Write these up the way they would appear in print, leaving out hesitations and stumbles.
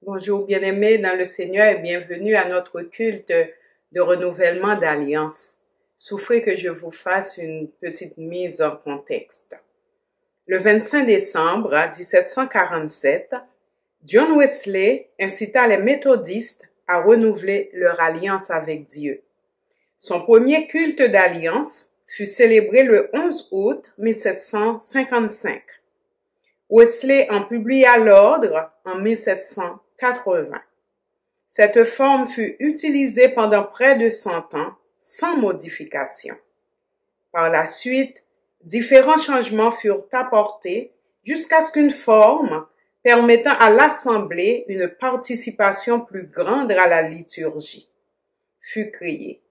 Bonjour bien-aimés dans le Seigneur et bienvenue à notre culte de renouvellement d'alliance. Souffrez que je vous fasse une petite mise en contexte. Le 25 décembre 1747, John Wesley incita les méthodistes à renouveler leur alliance avec Dieu. Son premier culte d'alliance fut célébré le 11 août 1755. Wesley en publia l'ordre en 1780. Cette forme fut utilisée pendant près de 100 ans, sans modification. Par la suite, différents changements furent apportés jusqu'à ce qu'une forme permettant à l'Assemblée une participation plus grande à la liturgie fut créée.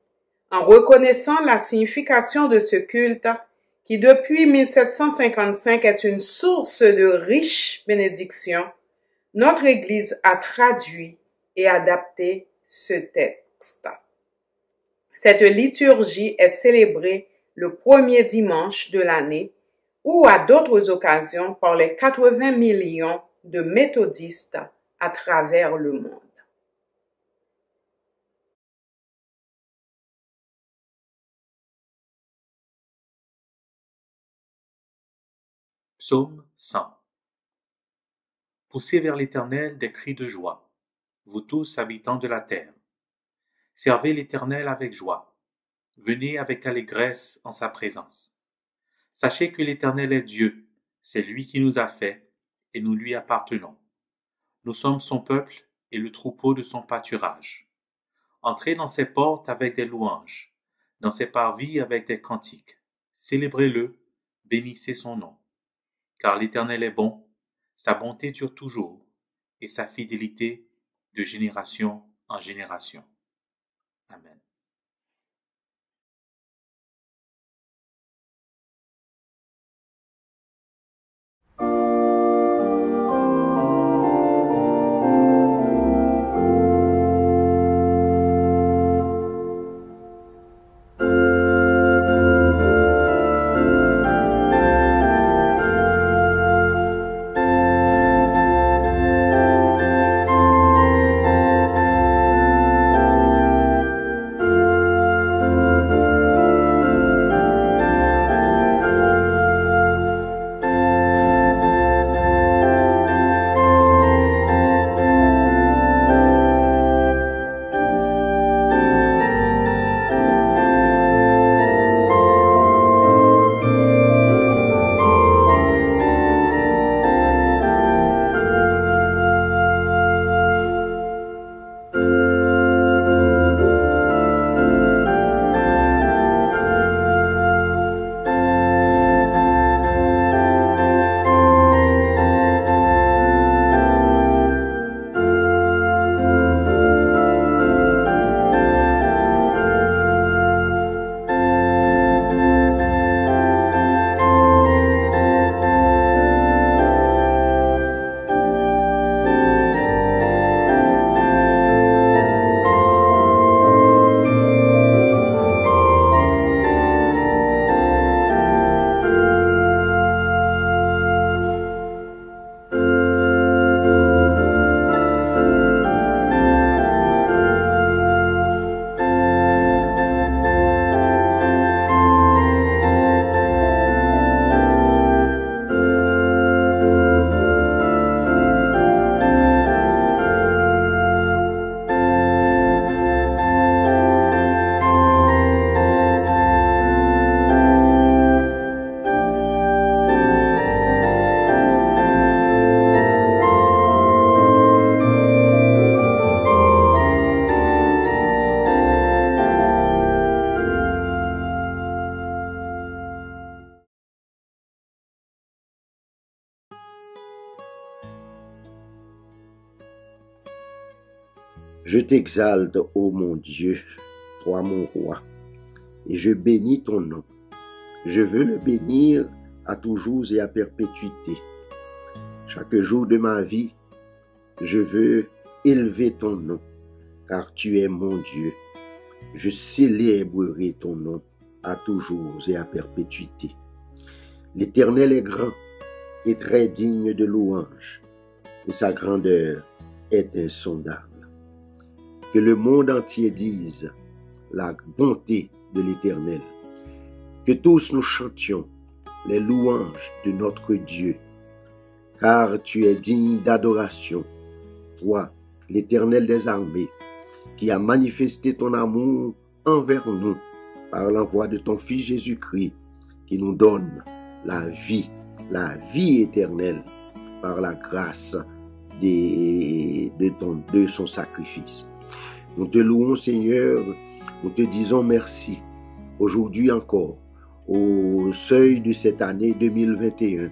En reconnaissant la signification de ce culte, qui depuis 1755 est une source de riches bénédictions, notre Église a traduit et adapté ce texte. Cette liturgie est célébrée le premier dimanche de l'année ou à d'autres occasions par les 80 millions de méthodistes à travers le monde. Psaume 100. Poussez vers l'Éternel des cris de joie, vous tous habitants de la terre. Servez l'Éternel avec joie, venez avec allégresse en sa présence. Sachez que l'Éternel est Dieu, c'est lui qui nous a fait, et nous lui appartenons. Nous sommes son peuple et le troupeau de son pâturage. Entrez dans ses portes avec des louanges, dans ses parvis avec des cantiques. Célébrez-le, bénissez son nom. Car l'Éternel est bon, sa bonté dure toujours, et sa fidélité de génération en génération. Amen. Je t'exalte, ô mon Dieu, toi mon roi, et je bénis ton nom. Je veux le bénir à toujours et à perpétuité. Chaque jour de ma vie, je veux élever ton nom, car tu es mon Dieu. Je célébrerai ton nom à toujours et à perpétuité. L'Éternel est grand et très digne de louange, et sa grandeur est insondable. Que le monde entier dise la bonté de l'Éternel. Que tous nous chantions les louanges de notre Dieu, car tu es digne d'adoration, toi, l'Éternel des armées, qui a manifesté ton amour envers nous par l'envoi de ton Fils Jésus-Christ, qui nous donne la vie éternelle par la grâce de son sacrifice. Nous te louons, Seigneur, nous te disons merci. Aujourd'hui encore, au seuil de cette année 2021,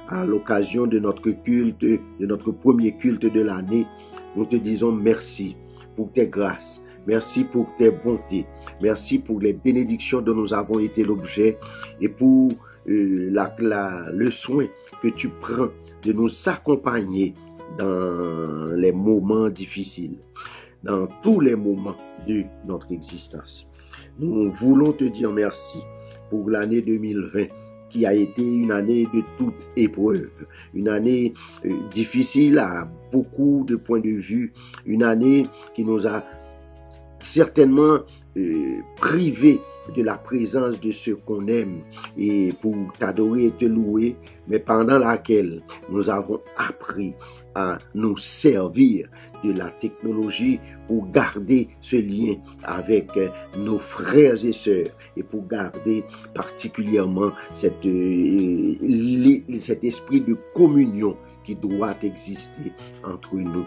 à l'occasion de notre culte, de notre premier culte de l'année, nous te disons merci pour tes grâces, merci pour tes bontés, merci pour les bénédictions dont nous avons été l'objet et pour le soin que tu prends de nous accompagner dans les moments difficiles, dans tous les moments de notre existence. Nous voulons te dire merci pour l'année 2020 qui a été une année de toute épreuve, une année difficile à beaucoup de points de vue, une année qui nous a certainement privés de la présence de ceux qu'on aime et pour t'adorer et te louer, mais pendant laquelle nous avons appris à nous servir de la technologie pour garder ce lien avec nos frères et sœurs et pour garder particulièrement cet esprit de communion qui doit exister entre nous.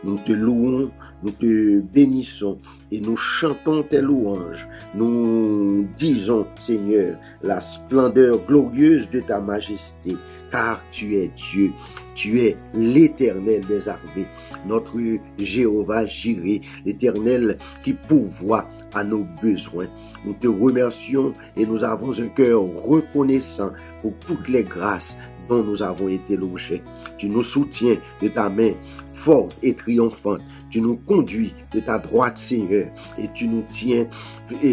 Nous te louons, nous te bénissons et nous chantons tes louanges. Nous disons, Seigneur, la splendeur glorieuse de ta majesté, car tu es Dieu, tu es l'Éternel des armées, notre Jéhovah Jireh, l'Éternel qui pourvoit à nos besoins. Nous te remercions et nous avons un cœur reconnaissant pour toutes les grâces dont nous avons été l'objet. Tu nous soutiens de ta main forte et triomphante. Tu nous conduis de ta droite, Seigneur, et tu nous tiens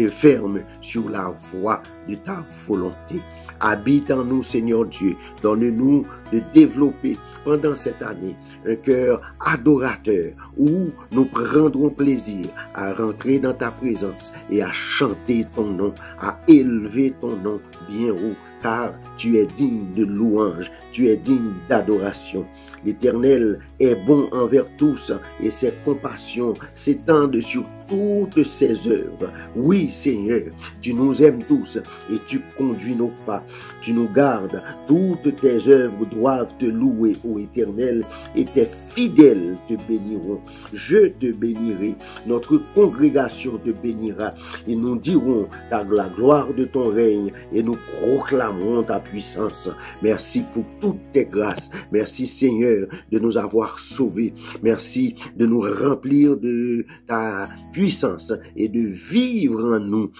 fermes sur la voie de ta volonté. Habite en nous, Seigneur Dieu. Donne-nous de développer pendant cette année un cœur adorateur où nous prendrons plaisir à rentrer dans ta présence et à chanter ton nom, à élever ton nom bien haut, car tu es digne de louange, tu es digne d'adoration. L'Éternel est bon envers tous et ses compassions s'étendent sur toutes ses œuvres. Oui, Seigneur, tu nous aimes tous et tu conduis nos pas. Tu nous gardes. Toutes tes œuvres doivent te louer, ô Éternel, et tes fidèles te béniront. Je te bénirai. Notre congrégation te bénira et nous dirons la gloire de ton règne et nous proclamerons ta puissance. Merci pour toutes tes grâces. Merci, Seigneur, de nous avoir sauvés. Merci de nous remplir de ta puissance et de vivre en nous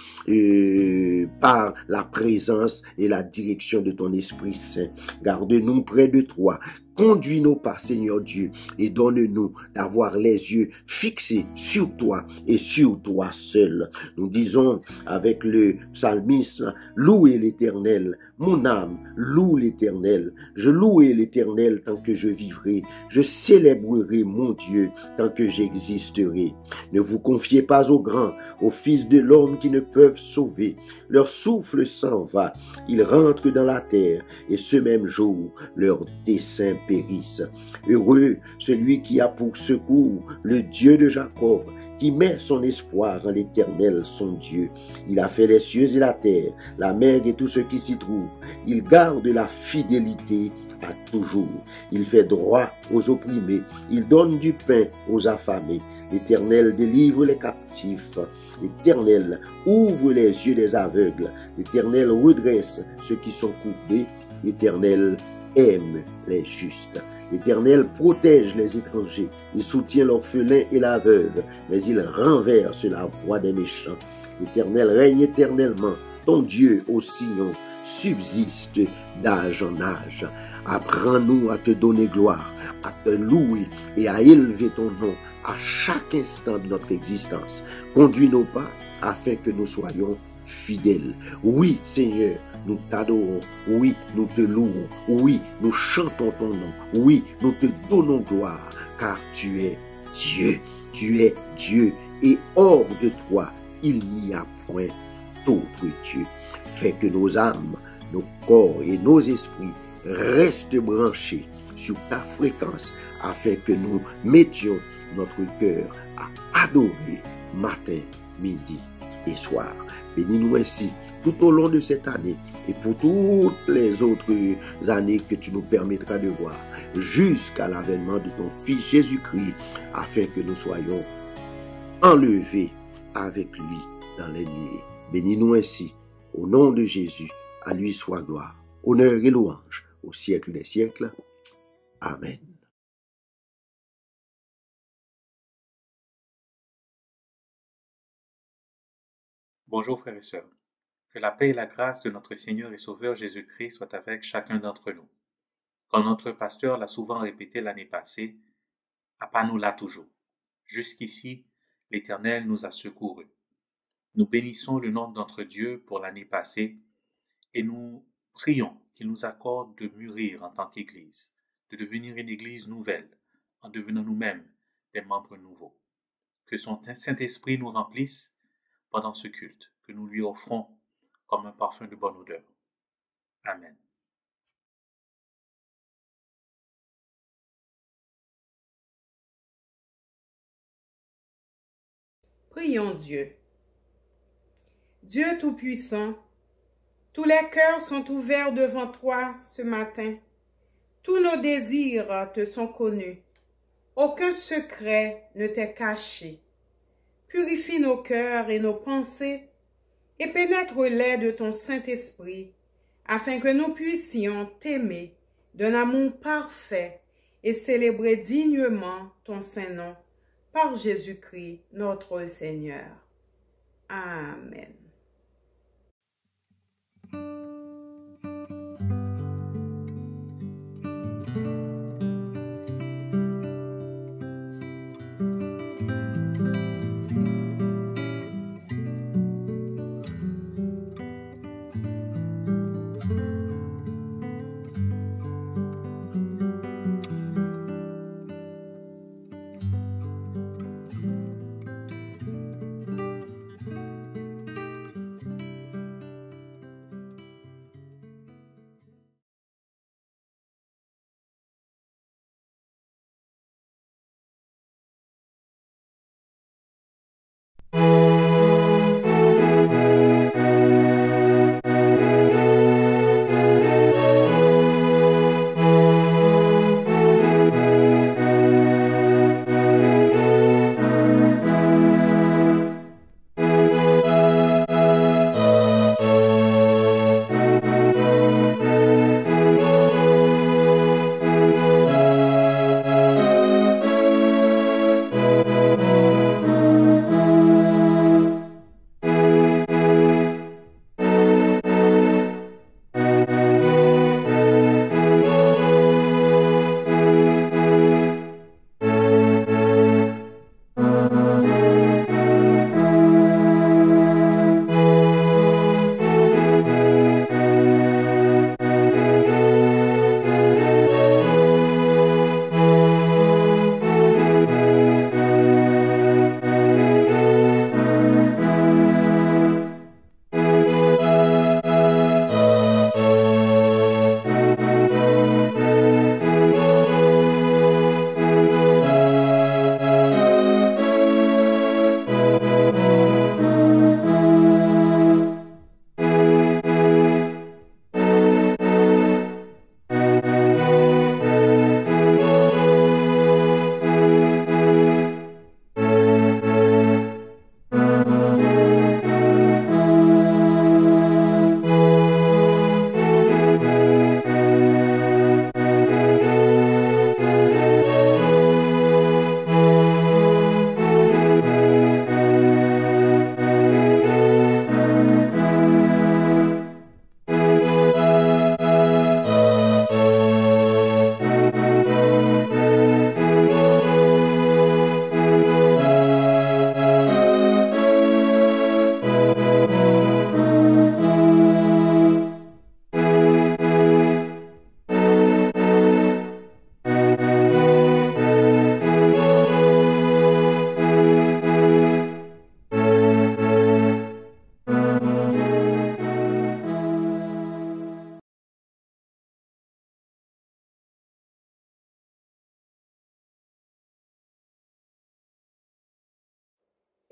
par la présence et la direction de ton Esprit Saint. Garde-nous près de toi. Conduis nos pas, Seigneur Dieu, et donne-nous d'avoir les yeux fixés sur toi et sur toi seul. Nous disons avec le psalmiste, louez l'Éternel, mon âme, loue l'Éternel. Je louerai l'Éternel tant que je vivrai. Je célébrerai mon Dieu tant que j'existerai. Ne vous confiez pas aux grands, aux fils de l'homme qui ne peuvent sauver. Leur souffle s'en va, ils rentrent dans la terre, et ce même jour, leurs desseins périssent. Heureux celui qui a pour secours le Dieu de Jacob, qui met son espoir en l'Éternel, son Dieu. Il a fait les cieux et la terre, la mer et tout ce qui s'y trouve. Il garde la fidélité à toujours. Il fait droit aux opprimés. Il donne du pain aux affamés. L'Éternel délivre les captifs. L'Éternel ouvre les yeux des aveugles. L'Éternel redresse ceux qui sont courbés. L'Éternel aime les justes. L'Éternel protège les étrangers. Il soutient l'orphelin et l'aveugle, mais il renverse la voix des méchants. L'Éternel règne éternellement. Ton Dieu, ô Sion, subsiste d'âge en âge. Apprends-nous à te donner gloire, à te louer et à élever ton nom à chaque instant de notre existence. Conduis nos pas afin que nous soyons fidèles. Oui, Seigneur, nous t'adorons. Oui, nous te louons. Oui, nous chantons ton nom. Oui, nous te donnons gloire, car tu es Dieu. Tu es Dieu et hors de toi, il n'y a point d'autre Dieu. Fais que nos âmes, nos corps et nos esprits restent branchés sur ta fréquence afin que nous mettions notre cœur à adorer matin, midi et soir. Bénis-nous ainsi tout au long de cette année et pour toutes les autres années que tu nous permettras de voir jusqu'à l'avènement de ton Fils Jésus-Christ afin que nous soyons enlevés avec lui dans les nuées. Bénis-nous ainsi au nom de Jésus. À lui soit gloire, honneur et louange au siècle des siècles. Amen. Bonjour frères et sœurs. Que la paix et la grâce de notre Seigneur et Sauveur Jésus-Christ soient avec chacun d'entre nous. Comme notre pasteur l'a souvent répété l'année passée, Papa nous l'a toujours. Jusqu'ici, l'Éternel nous a secourus. Nous bénissons le nom de notre Dieu pour l'année passée et nous prions qu'il nous accorde de mûrir en tant qu'Église, de devenir une Église nouvelle, en devenant nous-mêmes des membres nouveaux. Que son Saint-Esprit nous remplisse pendant ce culte, que nous lui offrons comme un parfum de bonne odeur. Amen. Prions Dieu. Dieu Tout-Puissant, tous les cœurs sont ouverts devant toi ce matin. Tous nos désirs te sont connus. Aucun secret ne t'est caché. Purifie nos cœurs et nos pensées et pénètre-les de ton Saint-Esprit, afin que nous puissions t'aimer d'un amour parfait et célébrer dignement ton Saint-Nom par Jésus-Christ notre Seigneur. Amen.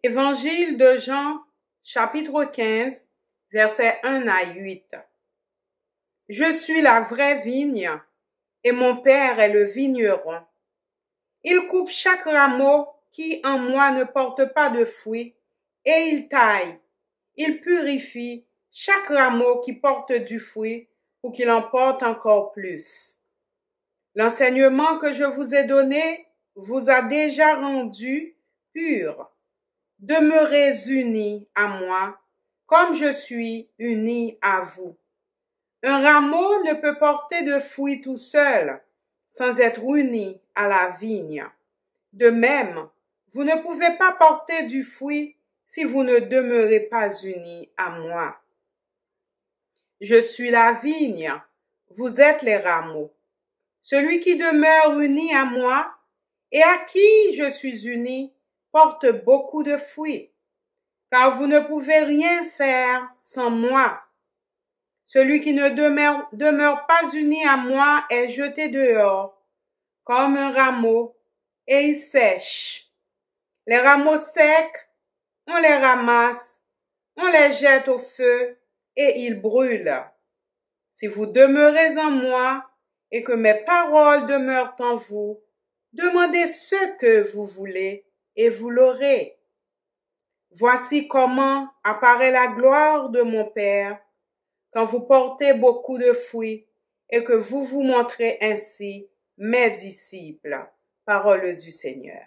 Évangile de Jean, chapitre 15, versets 1 à 8. Je suis la vraie vigne, et mon Père est le vigneron. Il coupe chaque rameau qui en moi ne porte pas de fruits, et il taille. Il purifie chaque rameau qui porte du fruit, pour qu'il en porte encore plus. L'enseignement que je vous ai donné vous a déjà rendu purs. Demeurez unis à moi, comme je suis uni à vous. Un rameau ne peut porter de fruits tout seul, sans être uni à la vigne. De même, vous ne pouvez pas porter du fruit si vous ne demeurez pas unis à moi. Je suis la vigne, vous êtes les rameaux. Celui qui demeure uni à moi et à qui je suis uni porte beaucoup de fruits, car vous ne pouvez rien faire sans moi. Celui qui ne demeure pas uni à moi est jeté dehors, comme un rameau, et il sèche. Les rameaux secs, on les ramasse, on les jette au feu, et ils brûlent. Si vous demeurez en moi, et que mes paroles demeurent en vous, demandez ce que vous voulez, et vous l'aurez. Voici comment apparaît la gloire de mon Père, quand vous portez beaucoup de fruits, et que vous vous montrez ainsi mes disciples. Parole du Seigneur.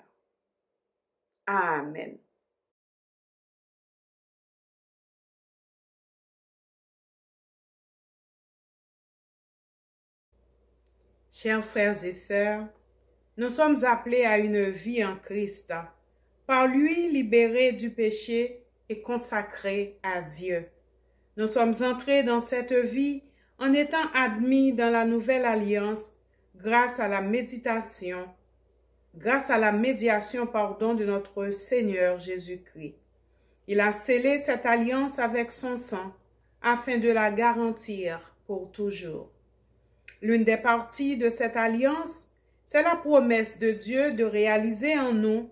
Amen. Chers frères et sœurs, nous sommes appelés à une vie en Christ, par lui libérés du péché et consacrés à Dieu. Nous sommes entrés dans cette vie en étant admis dans la nouvelle alliance grâce à la médiation de notre Seigneur Jésus-Christ. Il a scellé cette alliance avec son sang afin de la garantir pour toujours. L'une des parties de cette alliance, c'est la promesse de Dieu de réaliser en nous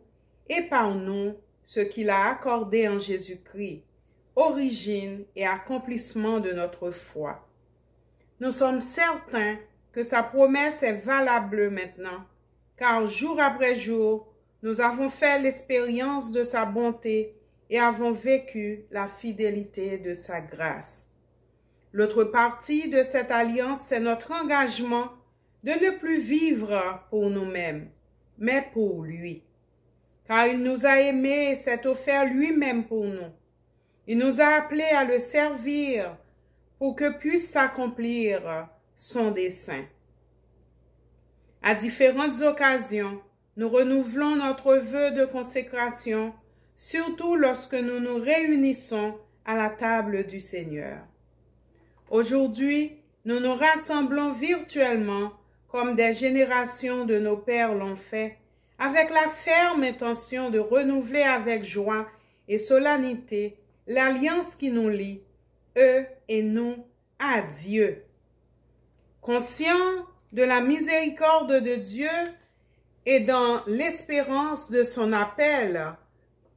et par nous ce qu'il a accordé en Jésus-Christ, origine et accomplissement de notre foi. Nous sommes certains que sa promesse est valable maintenant, car jour après jour, nous avons fait l'expérience de sa bonté et avons vécu la fidélité de sa grâce. L'autre partie de cette alliance, c'est notre engagement de ne plus vivre pour nous-mêmes, mais pour lui. Car il nous a aimés et s'est offert lui-même pour nous. Il nous a appelés à le servir pour que puisse s'accomplir son dessein. À différentes occasions, nous renouvelons notre vœu de consécration, surtout lorsque nous nous réunissons à la table du Seigneur. Aujourd'hui, nous nous rassemblons virtuellement comme des générations de nos pères l'ont fait, avec la ferme intention de renouveler avec joie et solennité l'alliance qui nous lie, eux et nous, à Dieu. Conscients de la miséricorde de Dieu et dans l'espérance de son appel,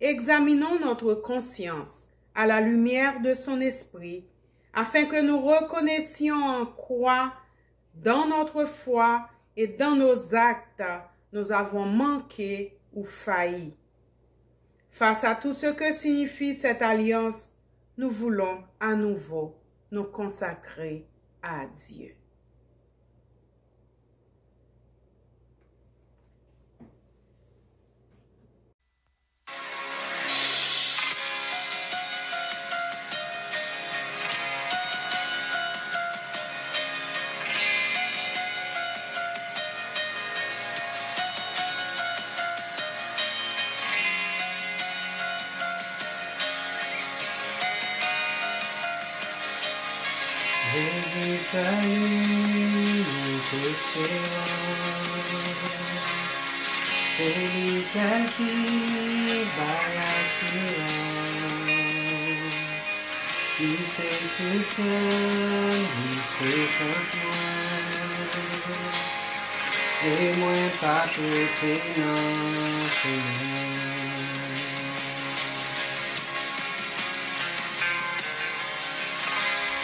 examinons notre conscience à la lumière de son esprit, afin que nous reconnaissions en quoi, dans notre foi et dans nos actes, nous avons manqué ou failli. Face à tout ce que signifie cette alliance, nous voulons à nouveau nous consacrer à Dieu. Jésus salut, c'est lui celle qui bat l'assurance, il sait soutien, il sait transmettre, et moi pas prêter non rien.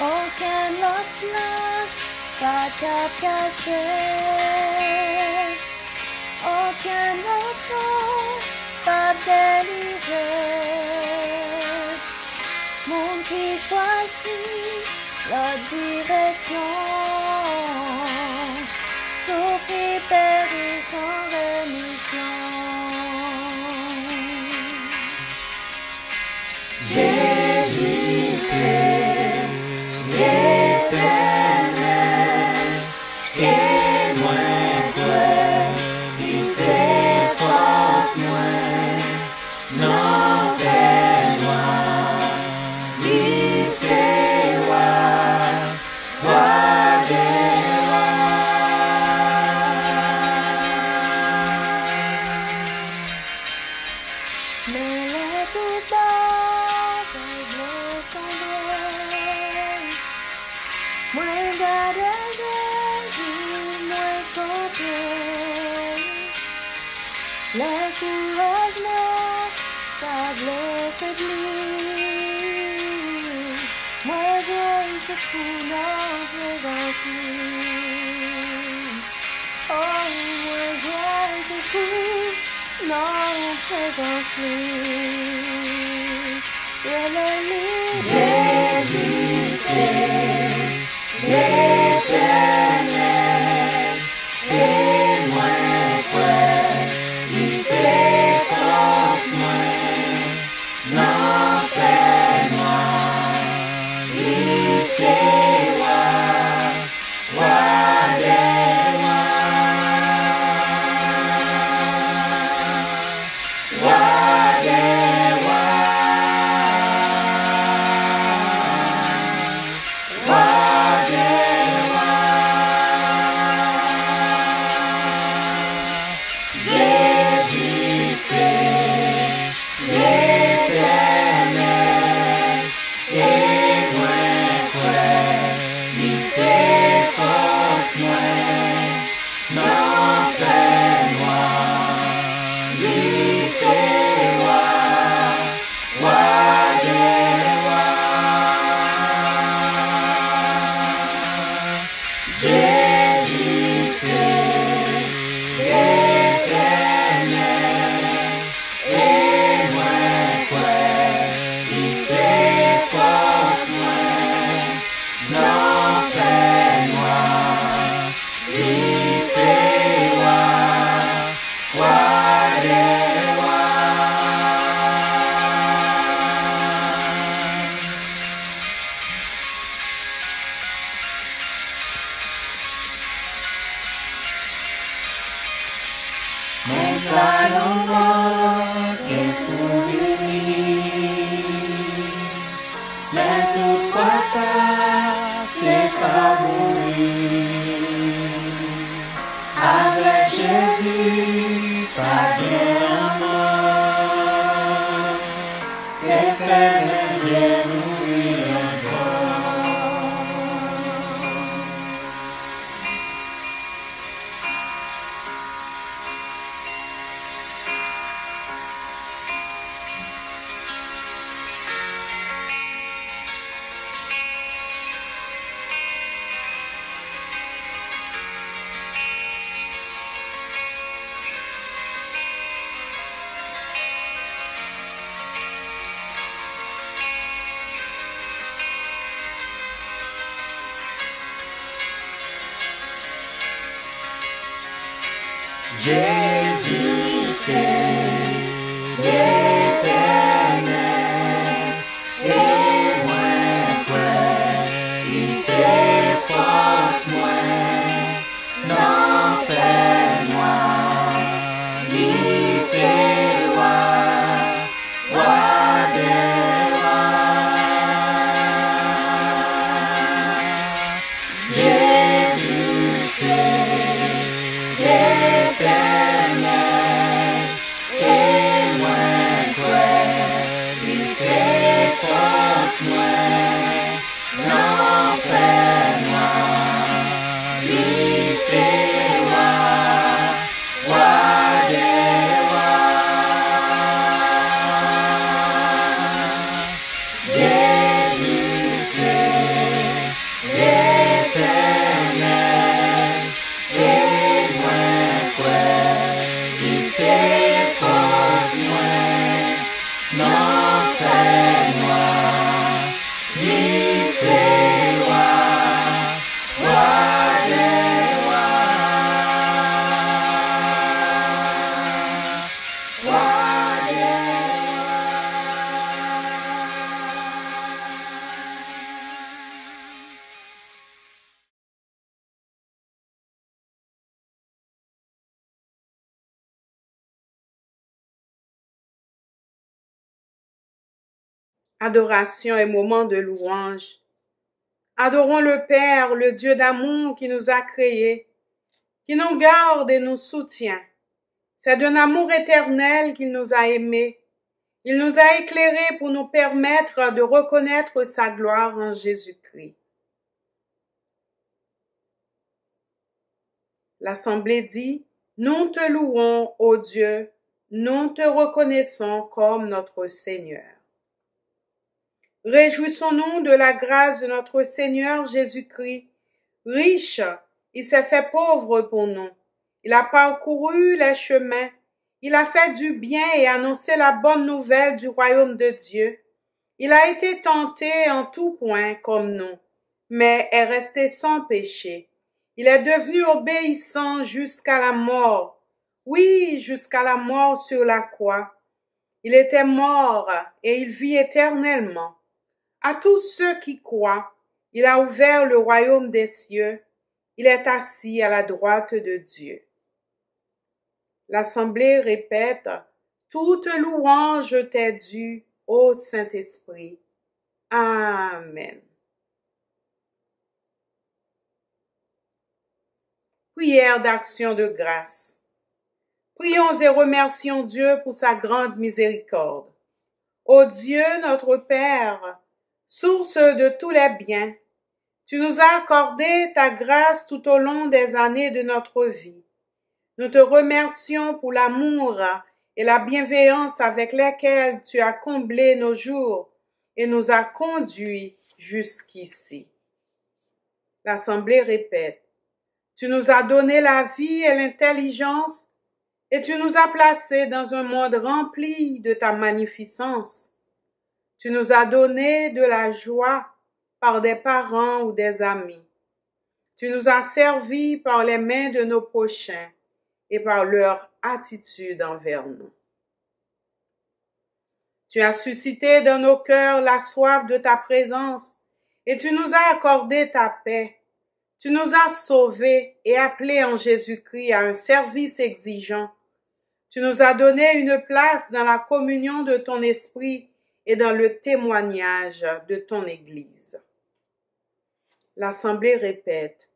Aucun autre place, pas qu'à cacher. Aucun autre nom, pas délivré. Monde qui choisit la direction, souffrir, périr sans rémission. Jésus, c'est l'Éternel, et moi, toi, il s'efforce moins, non, fais-moi, il sait roi des rois. Mais les tout bas, moi garde Jésus, moi compté. L'encouragement, ça blesse faiblir. Moi vois ce coup en présence. Oh, moi vois ce coup en présence. Jésus, c'est l'Éternel, et moi, quoi, il s'efforce moins, non, fais-moi, il sait roi des rois, roi des rois. Mais Salomon est pour venir, mais toutefois ça, c'est pas mourir. Avec Jésus, pas de mort, c'est faire les yeux mourir encore. Jésus, c'est l'Éternel, et moi, il s'efforce moins, non, fais-moi, il sait roi des rois. Jésus, c'est l'Éternel, et moi, fais-moi glisser roi des rois, roi des Adoration et moment de louange. Adorons le Père, le Dieu d'amour qui nous a créés, qui nous garde et nous soutient. C'est d'un amour éternel qu'il nous a aimés. Il nous a éclairés pour nous permettre de reconnaître sa gloire en Jésus-Christ. L'Assemblée dit, « Nous te louons, ô Dieu, nous te reconnaissons comme notre Seigneur. » Réjouissons-nous de la grâce de notre Seigneur Jésus-Christ. Riche, il s'est fait pauvre pour nous. Il a parcouru les chemins. Il a fait du bien et annoncé la bonne nouvelle du royaume de Dieu. Il a été tenté en tout point comme nous, mais est resté sans péché. Il est devenu obéissant jusqu'à la mort. Oui, jusqu'à la mort sur la croix. Il était mort et il vit éternellement. À tous ceux qui croient, il a ouvert le royaume des cieux. Il est assis à la droite de Dieu. L'Assemblée répète, « Toute louange t'est due, ô Saint-Esprit. » Amen. Prière d'action de grâce. Prions et remercions Dieu pour sa grande miséricorde. Ô Dieu, notre Père, source de tous les biens, tu nous as accordé ta grâce tout au long des années de notre vie. Nous te remercions pour l'amour et la bienveillance avec lesquels tu as comblé nos jours et nous as conduits jusqu'ici. L'Assemblée répète, tu nous as donné la vie et l'intelligence et tu nous as placés dans un monde rempli de ta magnificence. Tu nous as donné de la joie par des parents ou des amis. Tu nous as servis par les mains de nos prochains et par leur attitude envers nous. Tu as suscité dans nos cœurs la soif de ta présence et tu nous as accordé ta paix. Tu nous as sauvés et appelés en Jésus-Christ à un service exigeant. Tu nous as donné une place dans la communion de ton esprit et dans le témoignage de ton Église. L'Assemblée répète,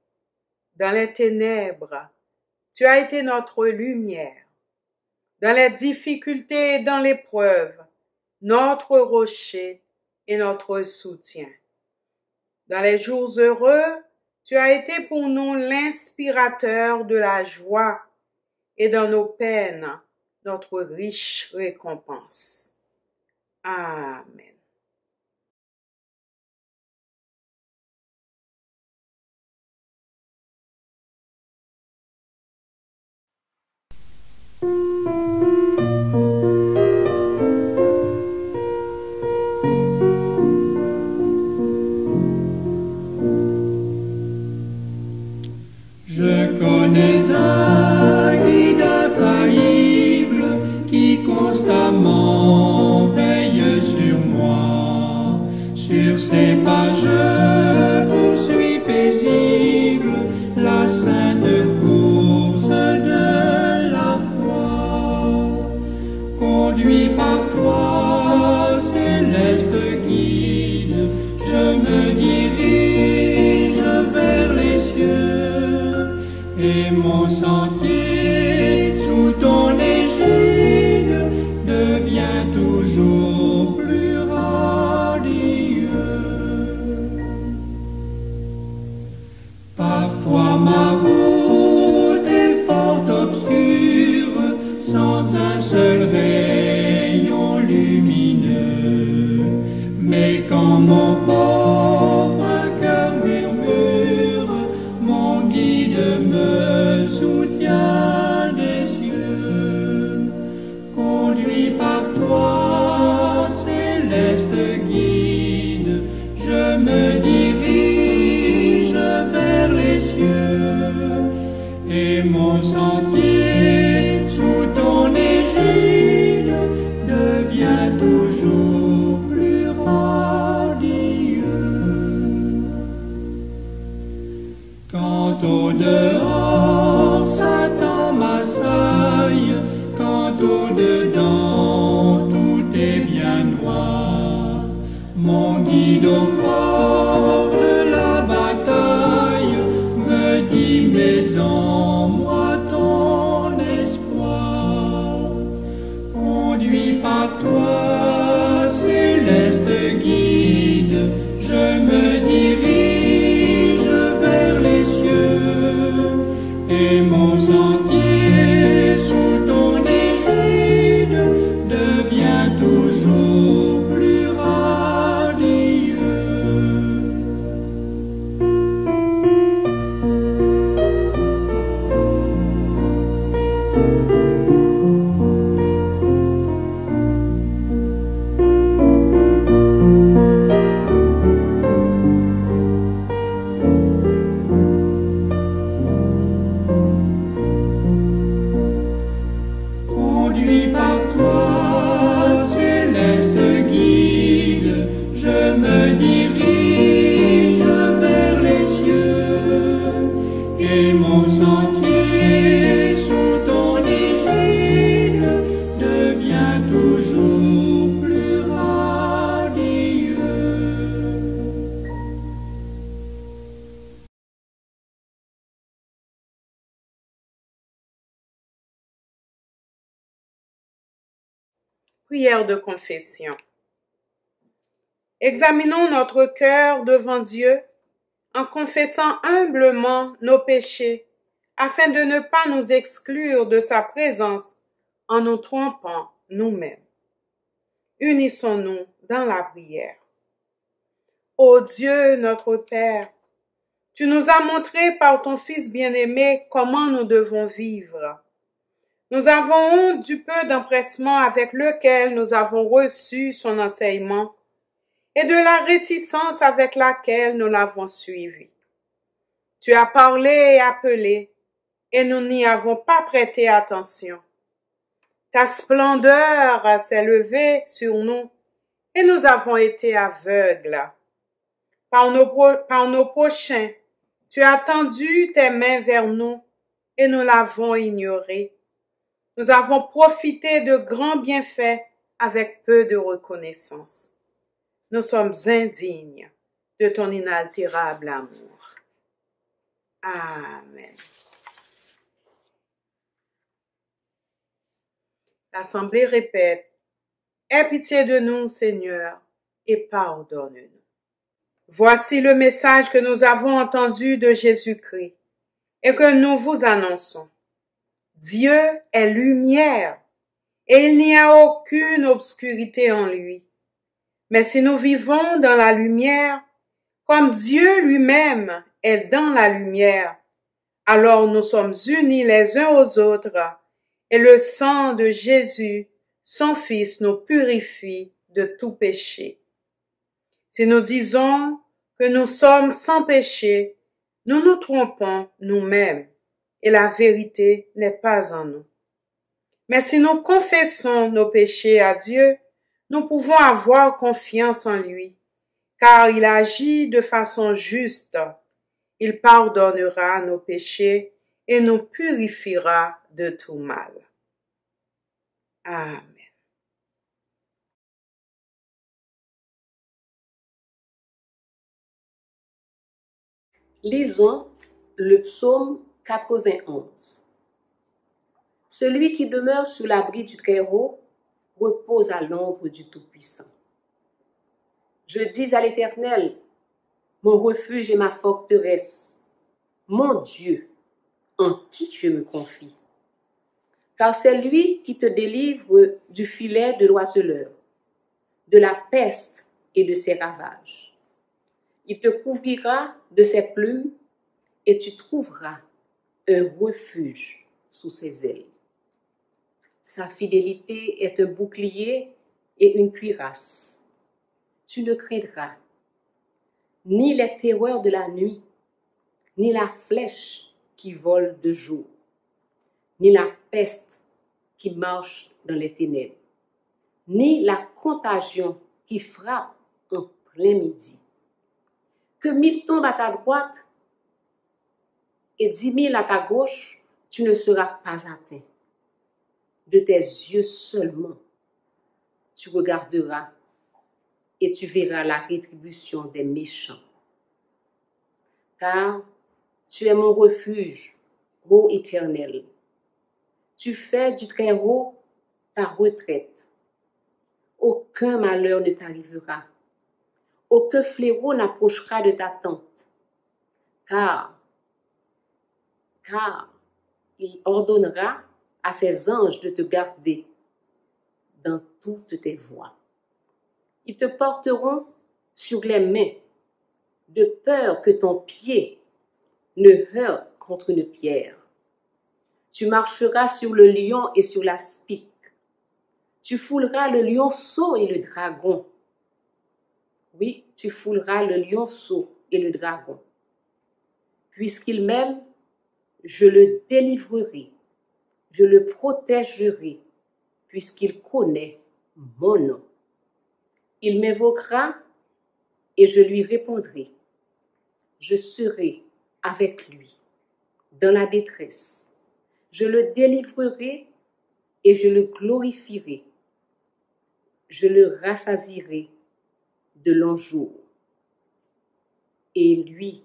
dans les ténèbres, tu as été notre lumière. Dans les difficultés et dans l'épreuve, notre rocher et notre soutien. Dans les jours heureux, tu as été pour nous l'inspirateur de la joie et dans nos peines, notre riche récompense. Amen. Je connais un guide infaillible qui constamment veille sur moi. Sur ses pas je poursuis paisible la sainte course de la foi. Conduit par toi, céleste guide, je me dirige vers les cieux. Et mon sentier sous ton égide devient toujours plus radieux. Parfois ma route est fort obscure, sans un seul rayon lumineux. Mais quand mon pauvre cœur murmure, mon guide me soutient des cieux. Conduit par toi, céleste Mon guide au fort de la bataille me dit, mets en moi ton espoir. Conduit par toi, céleste guide, je me dirige vers les cieux, et mon sentier sous ton égide devient toujours plus radieux. Conduit par toi, céleste guide, je me dirige vers les cieux, et mon sentier sous ton égide devient toujours plus radieux. Prière de confession. Examinons notre cœur devant Dieu en confessant humblement nos péchés, afin de ne pas nous exclure de sa présence en nous trompant nous-mêmes. Unissons-nous dans la prière. Ô Dieu, notre Père, tu nous as montré par ton Fils bien-aimé comment nous devons vivre. Nous avons honte du peu d'empressement avec lequel nous avons reçu son enseignement et de la réticence avec laquelle nous l'avons suivi. Tu as parlé et appelé, et nous n'y avons pas prêté attention. Ta splendeur s'est levée sur nous, et nous avons été aveugles. Par nos prochains, tu as tendu tes mains vers nous, et nous l'avons ignoré. Nous avons profité de grands bienfaits avec peu de reconnaissance. Nous sommes indignes de ton inaltérable amour. Amen. L'Assemblée répète, « Aie pitié de nous, Seigneur, et pardonne-nous. » Voici le message que nous avons entendu de Jésus-Christ et que nous vous annonçons. Dieu est lumière et il n'y a aucune obscurité en lui. Mais si nous vivons dans la lumière, comme Dieu lui-même est dans la lumière, alors nous sommes unis les uns aux autres et le sang de Jésus, son Fils, nous purifie de tout péché. Si nous disons que nous sommes sans péché, nous nous trompons nous-mêmes et la vérité n'est pas en nous. Mais si nous confessons nos péchés à Dieu, nous pouvons avoir confiance en lui, car il agit de façon juste. Il pardonnera nos péchés et nous purifiera de tout mal. Amen. Lisons le psaume 91. Celui qui demeure sous l'abri du Très-Haut repose à l'ombre du Tout-Puissant. Je dis à l'Éternel, mon refuge et ma forteresse, mon Dieu, en qui je me confie. Car c'est lui qui te délivre du filet de l'oiseleur, de la peste et de ses ravages. Il te couvrira de ses plumes et tu trouveras un refuge sous ses ailes. Sa fidélité est un bouclier et une cuirasse. Tu ne craindras ni les terreurs de la nuit, ni la flèche qui vole de jour, ni la peste qui marche dans les ténèbres, ni la contagion qui frappe en plein midi. Que 1000 tombent à ta droite et 10 000 à ta gauche, tu ne seras pas atteint. De tes yeux seulement, tu regarderas et tu verras la rétribution des méchants. Car tu es mon refuge, ô Éternel. Tu fais du Très-Haut ta retraite. Aucun malheur ne t'arrivera. Aucun fléau n'approchera de ta tente. Car il ordonnera à ses anges de te garder dans toutes tes voies. Ils te porteront sur les mains, de peur que ton pied ne heurte contre une pierre. Tu marcheras sur le lion et sur l'aspic. Tu fouleras le lionceau et le dragon. Oui, tu fouleras le lionceau et le dragon. Puisqu'il m'aime, je le délivrerai, je le protégerai, puisqu'il connaît mon nom. Il m'invoquera et je lui répondrai. Je serai avec lui dans la détresse. Je le délivrerai et je le glorifierai. Je le rassasierai de longs jours et lui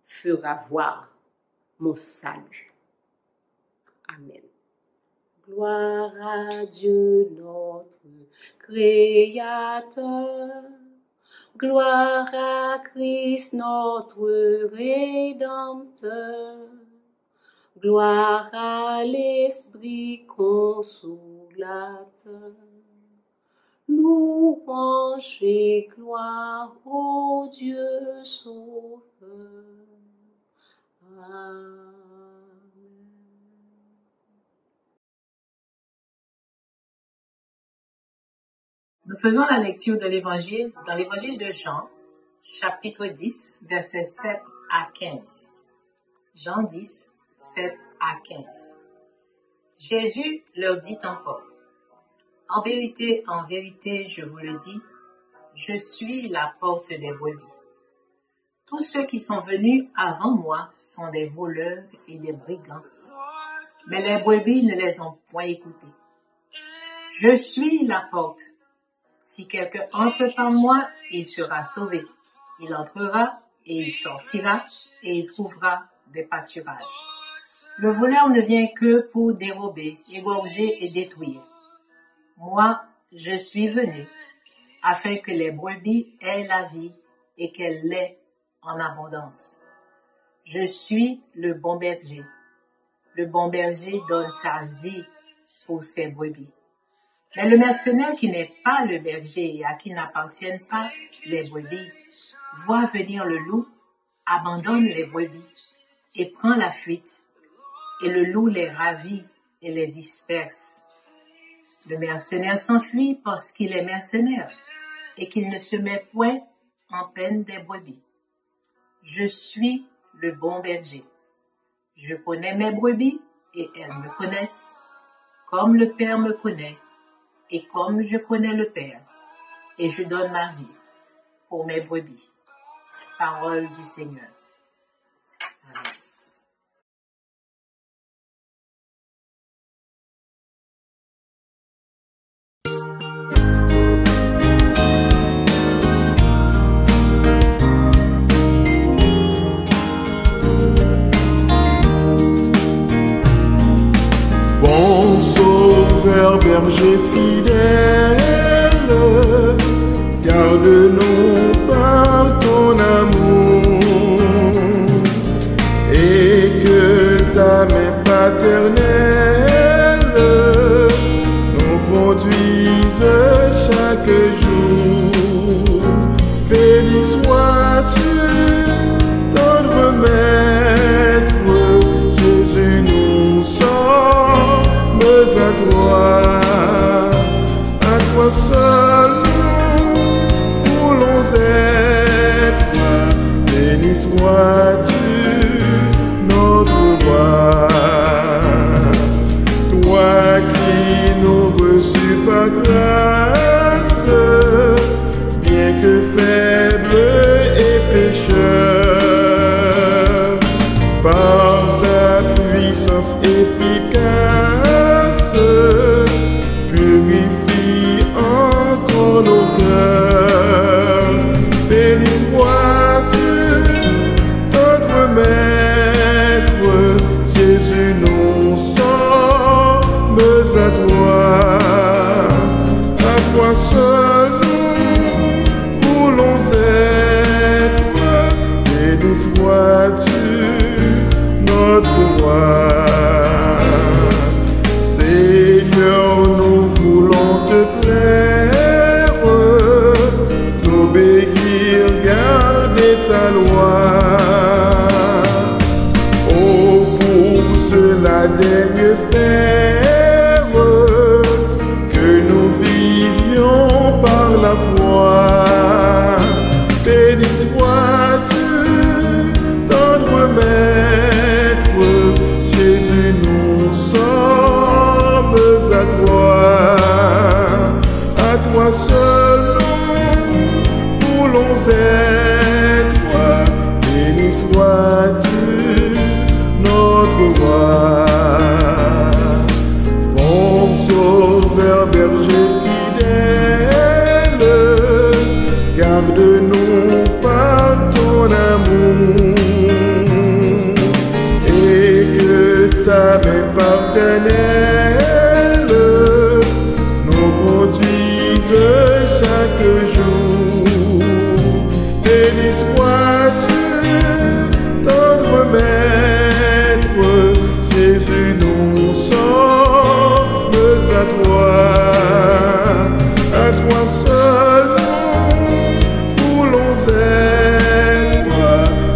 fera voir mon salut. Amen. Gloire à Dieu notre Créateur. Gloire à Christ notre Rédempteur. Gloire à l'Esprit consolateur. Louange et gloire au Dieu sauveur. Amen. Nous faisons la lecture de l'Évangile dans l'Évangile de Jean, chapitre 10, versets 7 à 15. Jean 10, 7 à 15. Jésus leur dit encore, « En vérité, je vous le dis, je suis la porte des brebis. Tous ceux qui sont venus avant moi sont des voleurs et des brigands, mais les brebis ne les ont point écoutés. Je suis la porte. Si quelqu'un entre par moi, il sera sauvé. Il entrera et il sortira et il trouvera des pâturages. Le voleur ne vient que pour dérober, égorger et détruire. Moi, je suis venu afin que les brebis aient la vie et qu'elle l'ait en abondance. Je suis le bon berger. Le bon berger donne sa vie pour ses brebis. Mais le mercenaire qui n'est pas le berger et à qui n'appartiennent pas les brebis, voit venir le loup, abandonne les brebis et prend la fuite, et le loup les ravit et les disperse. Le mercenaire s'enfuit parce qu'il est mercenaire et qu'il ne se met point en peine des brebis. Je suis le bon berger. Je connais mes brebis et elles me connaissent, comme le Père me connaît et comme je connais le Père, et je donne ma vie pour mes brebis. Parole du Seigneur. Amen. Bon sauveur, berger fidèle, garde-nous par ton amour, et que ta main paternelle nous conduise chaque jour. Béni sois-tu, tendre Maître, Jésus, nous sommes à toi seul nous voulons Garde-nous par ton amour et que ta main paternelle nous conduise chaque jour. Béni sois-tu, tendre Maître, Jésus, nous sommes à toi seul nous voulons être.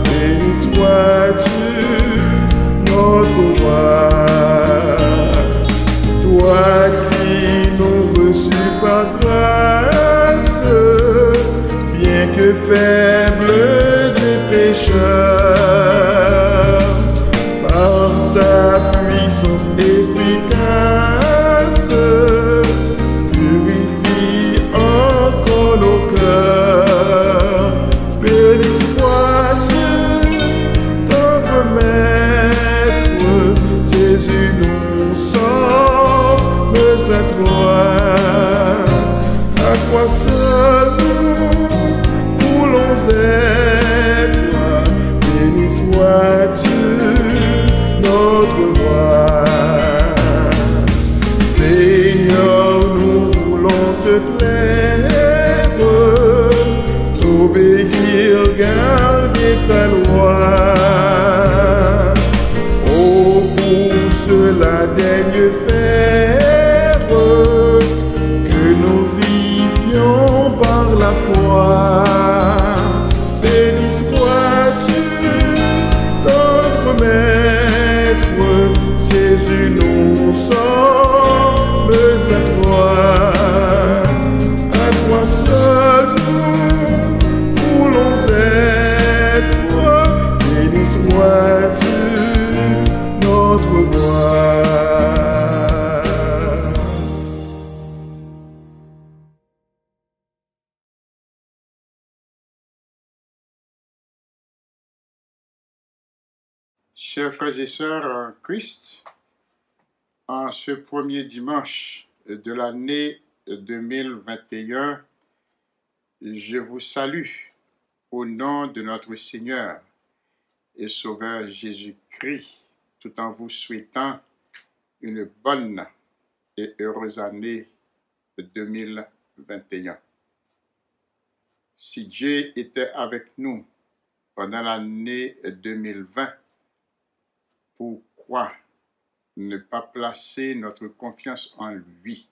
Béni sois-tu, notre roi. Toi qui nous reçus par grâce, bien que faibles et pécheurs, par ta puissance efficace, purifie encore nos cœurs. Béni sois-tu, tendre Maître, Jésus, nous sommes à toi. À toi seul nous voulons être. Béni sois-tu, notre roi. Seigneur, nous voulons te plaire, t'obéir, garder ta loi. Oh, pour cela daigne faire que nous vivions par la foi. Béni sois-tu, tendre Maître, Jésus, nous sommes à toi. À toi seul nous voulons être. Béni sois-tu, notre roi. Chers frères et sœurs en Christ, en ce premier dimanche de l'année 2021, je vous salue au nom de notre Seigneur et Sauveur Jésus-Christ, tout en vous souhaitant une bonne et heureuse année 2021. Si Dieu était avec nous pendant l'année 2020, pourquoi ne pas placer notre confiance en lui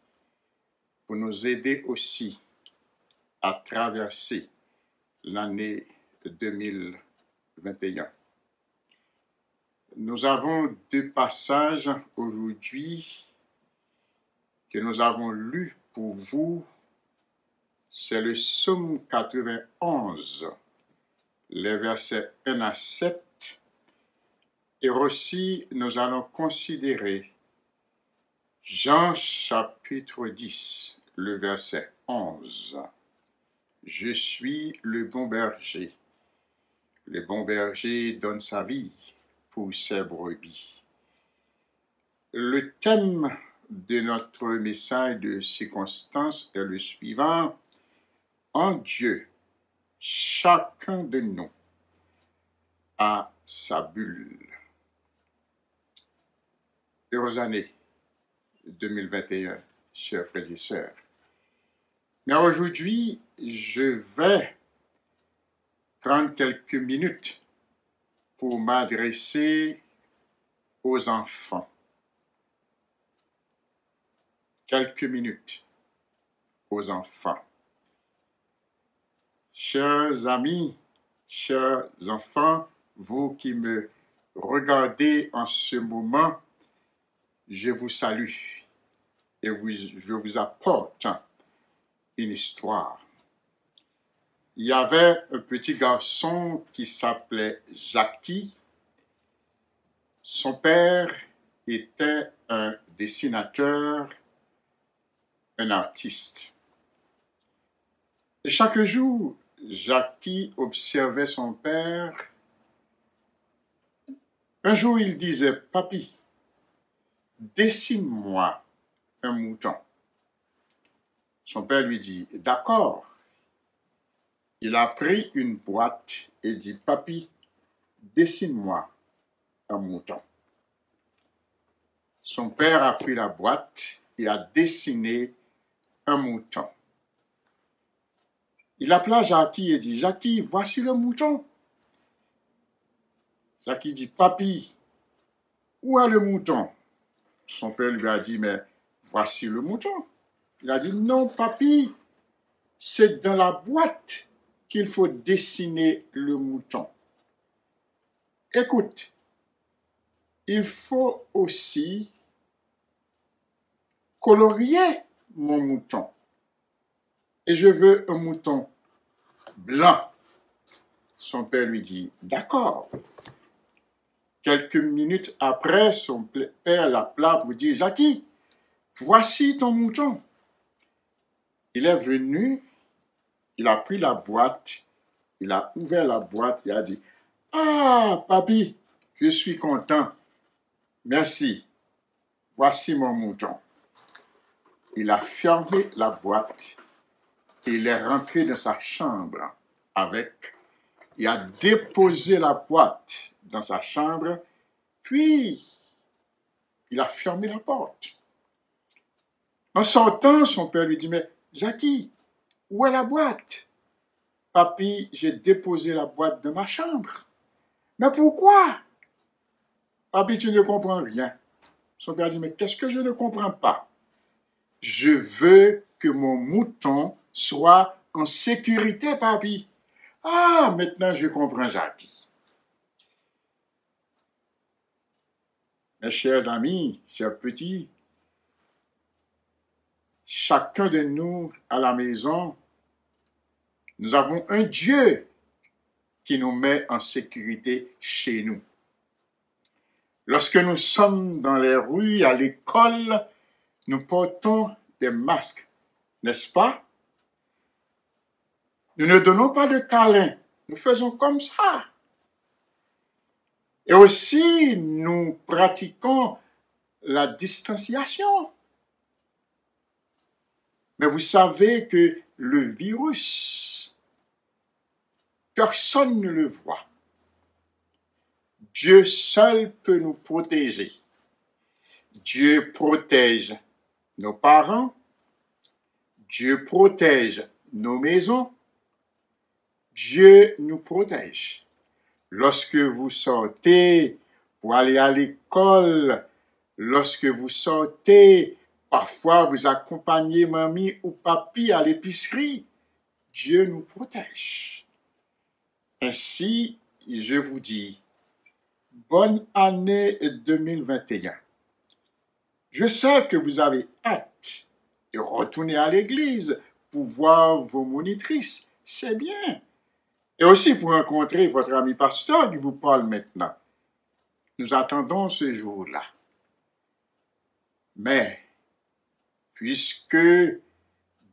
pour nous aider aussi à traverser l'année 2021? Nous avons deux passages aujourd'hui que nous avons lus pour vous. C'est le psaume 91, les versets 1 à 7. Et aussi, nous allons considérer Jean chapitre 10, le verset 11. Je suis le bon berger. Le bon berger donne sa vie pour ses brebis. Le thème de notre message de circonstance est le suivant. En Dieu, chacun de nous a sa bulle. Heureuse année 2021, chers frères et sœurs. Mais aujourd'hui, je vais prendre quelques minutes pour m'adresser aux enfants. Quelques minutes aux enfants. Chers amis, chers enfants, vous qui me regardez en ce moment, je vous salue et je vous apporte une histoire. Il y avait un petit garçon qui s'appelait Jackie. Son père était un dessinateur, un artiste. Et chaque jour, Jackie observait son père. Un jour, il disait, « Papi, dessine-moi un mouton. » Son père lui dit, « D'accord. » Il a pris une boîte et dit, Papi, dessine-moi un mouton. Son père a pris la boîte et a dessiné un mouton. Il appela Jackie et dit, Jackie, voici le mouton. Jackie dit, Papi, où est le mouton? Son père lui a dit, mais voici le mouton. Il a dit, non, Papi, c'est dans la boîte qu'il faut dessiner le mouton. Écoute, il faut aussi colorier mon mouton. Et je veux un mouton blanc. Son père lui dit, d'accord. Quelques minutes après, son père l'appela pour dire, Jackie, voici ton mouton. Il est venu, il a pris la boîte, il a ouvert la boîte et a dit, ah, papi, je suis content. Merci. Voici mon mouton. Il a fermé la boîte et il est rentré dans sa chambre avec. Il a déposé la boîte dans sa chambre, puis il a fermé la porte. En sortant, son père lui dit, mais Jackie, où est la boîte? Papi, j'ai déposé la boîte dans ma chambre. Mais pourquoi? Papi, tu ne comprends rien. Son père dit, mais qu'est-ce que je ne comprends pas? Je veux que mon mouton soit en sécurité, papi. Ah, maintenant je comprends, Jackie. Mes chers amis, chers petits, chacun de nous à la maison, nous avons un Dieu qui nous met en sécurité chez nous. Lorsque nous sommes dans les rues, à l'école, nous portons des masques, n'est-ce pas? Nous ne donnons pas de câlins, nous faisons comme ça. Et aussi, nous pratiquons la distanciation. Mais vous savez que le virus, personne ne le voit. Dieu seul peut nous protéger. Dieu protège nos parents. Dieu protège nos maisons. Dieu nous protège. Lorsque vous sortez pour aller à l'école, lorsque vous sortez, parfois vous accompagnez mamie ou papi à l'épicerie, Dieu nous protège. Ainsi, je vous dis, bonne année 2021. Je sais que vous avez hâte de retourner à l'église pour voir vos monitrices. C'est bien. Et aussi pour rencontrer votre ami pasteur qui vous parle maintenant. Nous attendons ce jour-là. Mais, puisque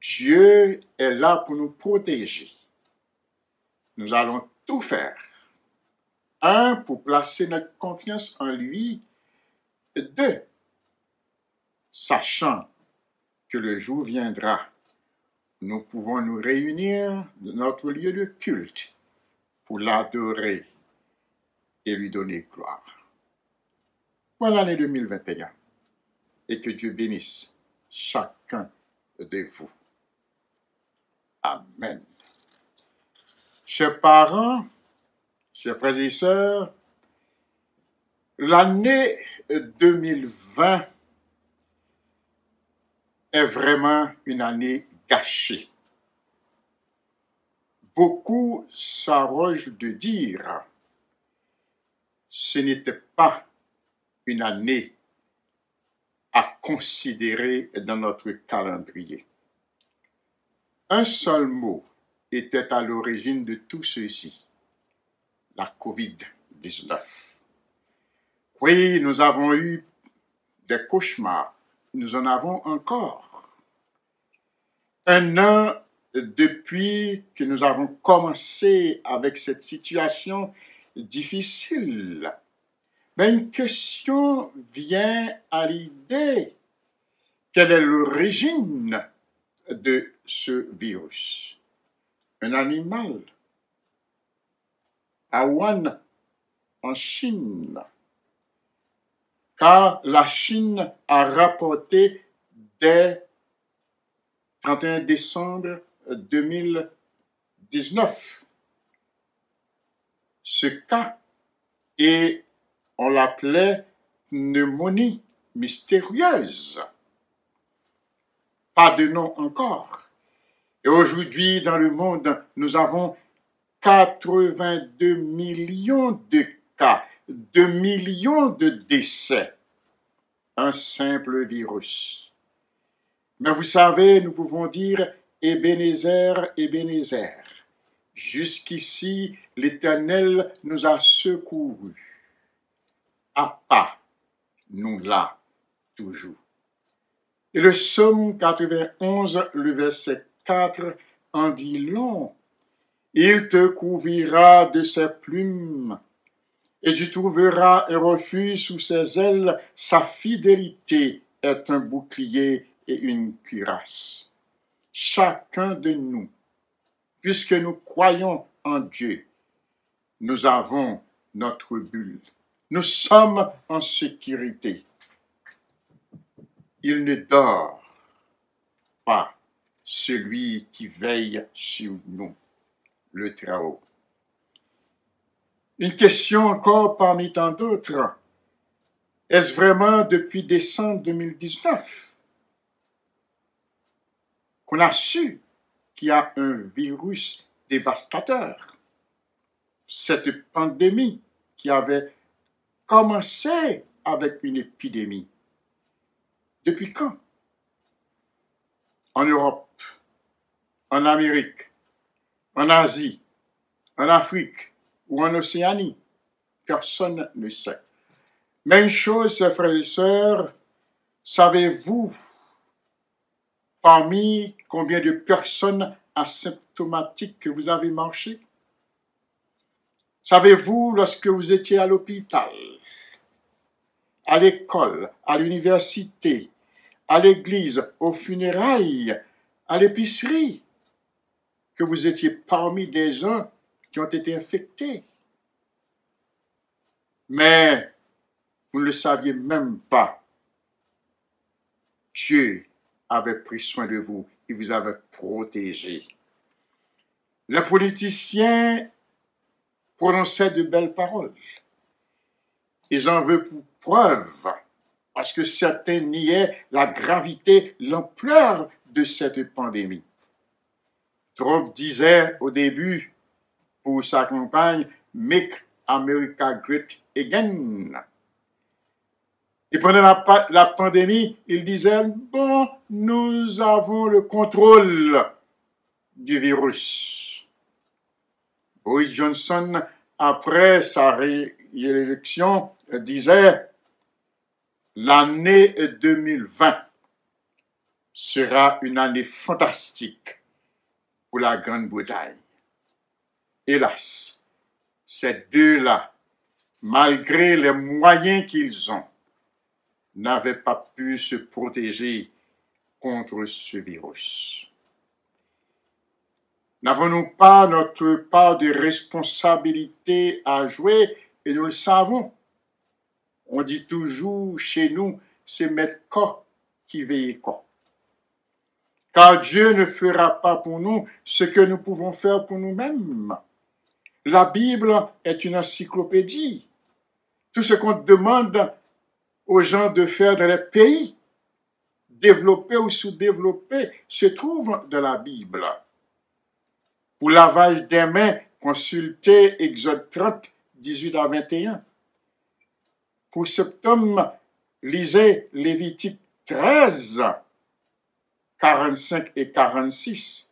Dieu est là pour nous protéger, nous allons tout faire. 1, pour placer notre confiance en lui. 2, sachant que le jour viendra, nous pouvons nous réunir dans notre lieu de culte pour l'adorer et lui donner gloire. Bonne année 2021 et que Dieu bénisse chacun de vous. Amen. Chers parents, chers frères et sœurs, l'année 2020 est vraiment une année gâchée. Beaucoup s'arrogent de dire ce n'était pas une année à considérer dans notre calendrier. Un seul mot était à l'origine de tout ceci, la COVID-19. Oui, nous avons eu des cauchemars, nous en avons encore. 1 an depuis que nous avons commencé avec cette situation difficile. Mais une question vient à l'idée. Quelle est l'origine de ce virus? un animal à Wuhan, en Chine, car la Chine a rapporté dès 31 décembre 2019 ce cas et on l'appelait pneumonie mystérieuse. Pas de nom encore. Et aujourd'hui, dans le monde, nous avons 82 millions de cas, 2 millions de décès. Un simple virus. Mais vous savez, nous pouvons dire Ebenezer, Ebenezer. Jusqu'ici, l'Éternel nous a secourus. À pas, nous l'a toujours. Et le psaume 91, le verset 4, en dit long. Il te couvrira de ses plumes, et tu trouveras un refuge sous ses ailes. Sa fidélité est un bouclier et une cuirasse. Chacun de nous, puisque nous croyons en Dieu, nous avons notre bulle. Nous sommes en sécurité. Il ne dort pas celui qui veille sur nous, le Très-Haut. Une question encore parmi tant d'autres. Est-ce vraiment depuis décembre 2019 qu'on a su qu'il y a un virus dévastateur? Cette pandémie qui avait commencé avec une épidémie. Depuis quand? En Europe, en Amérique, en Asie, en Afrique ou en Océanie? Personne ne sait. Mais une chose, frères et sœurs, savez-vous parmi combien de personnes asymptomatiques que vous avez marché? Savez-vous, lorsque vous étiez à l'hôpital, à l'école, à l'université, à l'église, aux funérailles, à l'épicerie, que vous étiez parmi des gens qui ont été infectés? Mais vous ne le saviez même pas. Dieu avait pris soin de vous, il vous avait protégé. Les politiciens prononçaient de belles paroles. Et j'en veux pour preuve, parce que certains niaient la gravité, l'ampleur de cette pandémie. Trump disait au début, pour sa campagne, « Make America Great Again ». Et pendant la pandémie, il disait, « Bon, nous avons le contrôle du virus ». Boris Johnson, après sa réélection, disait « L'année 2020 sera une année fantastique pour la Grande-Bretagne. » Hélas, ces deux-là, malgré les moyens qu'ils ont, n'avaient pas pu se protéger contre ce virus. N'avons-nous pas notre part de responsabilité à jouer et nous le savons? On dit toujours chez nous, c'est mettre quoi qui veille quoi. Car Dieu ne fera pas pour nous ce que nous pouvons faire pour nous-mêmes. La Bible est une encyclopédie. Tout ce qu'on demande aux gens de faire dans les pays développés ou sous-développés se trouve dans la Bible. Pour lavage des mains, consultez Exode 30, 18 à 21. Pour septembre, lisez Lévitique 13, 45 et 46.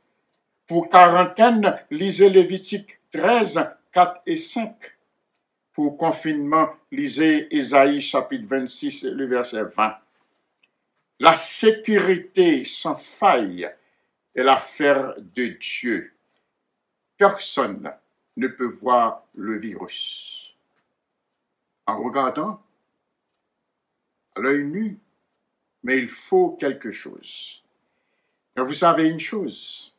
Pour quarantaine, lisez Lévitique 13, 4 et 5. Pour confinement, lisez Ésaïe chapitre 26, le verset 20. La sécurité sans faille est l'affaire de Dieu. Personne ne peut voir le virus en regardant à l'œil nu, mais il faut quelque chose. Mais vous savez une chose,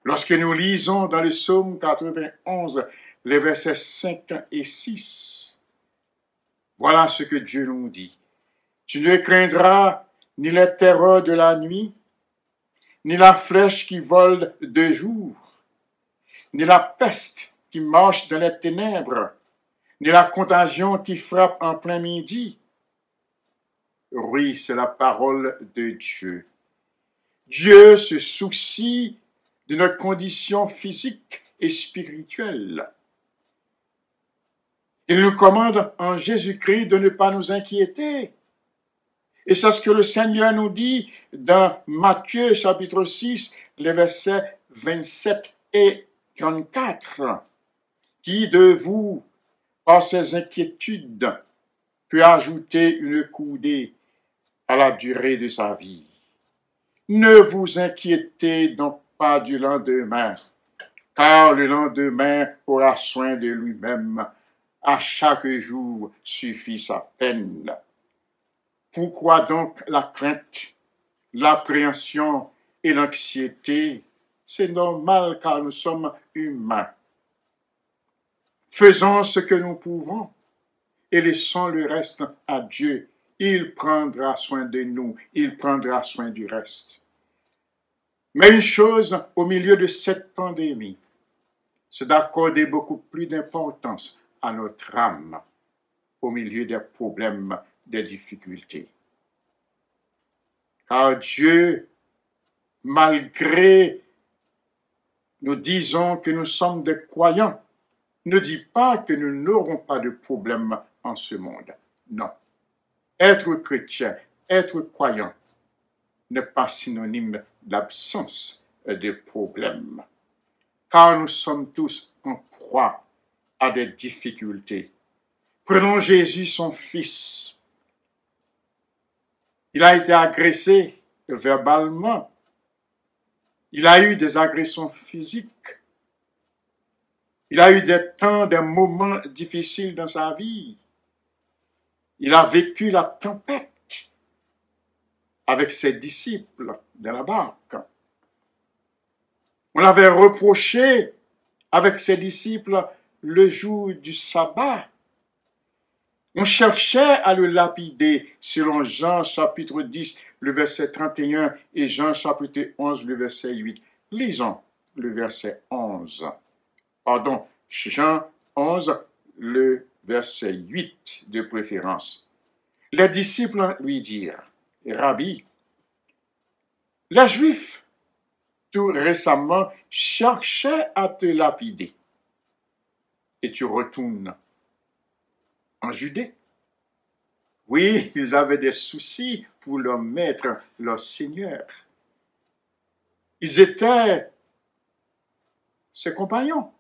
Lorsque nous lisons dans le psaume 91, les versets 5 et 6, voilà ce que Dieu nous dit. Tu ne craindras ni les terreurs de la nuit, ni la flèche qui vole de jour, ni la peste qui marche dans les ténèbres, ni la contagion qui frappe en plein midi. Oui, c'est la parole de Dieu. Dieu se soucie de notre condition physique et spirituelle. Il nous commande en Jésus-Christ de ne pas nous inquiéter. Et c'est ce que le Seigneur nous dit dans Matthieu chapitre 6, les versets 27 et 34. Qui de vous, par ses inquiétudes, peut ajouter une coudée à la durée de sa vie? Ne vous inquiétez donc pas du lendemain, car le lendemain aura soin de lui-même. À chaque jour suffit sa peine. Pourquoi donc la crainte, l'appréhension et l'anxiété? C'est normal car nous sommes humains. Faisons ce que nous pouvons et laissons le reste à Dieu. Il prendra soin de nous, il prendra soin du reste. Mais une chose au milieu de cette pandémie, c'est d'accorder beaucoup plus d'importance à notre âme au milieu des problèmes, des difficultés. Car Dieu, malgré nous disons que nous sommes des croyants, ne dit pas que nous n'aurons pas de problèmes en ce monde. Non. Être chrétien, être croyant, n'est pas synonyme d'absence de problèmes. Car nous sommes tous en proie à des difficultés. Prenons Jésus, son Fils. Il a été agressé verbalement. Il a eu des agressions physiques. Il a eu des temps, des moments difficiles dans sa vie. Il a vécu la tempête avec ses disciples dans la barque. On l'avait reproché avec ses disciples le jour du sabbat. On cherchait à le lapider selon Jean chapitre 10, le verset 31 et Jean chapitre 11, le verset 8. Lisons le verset 11. Pardon, Jean 11, le verset 8 de préférence. Les disciples lui dirent, Rabbi, les Juifs, tout récemment, cherchaient à te lapider. Et tu retournes en Judée. Oui, ils avaient des soucis pour leur maître, leur Seigneur. Ils étaient ses compagnons.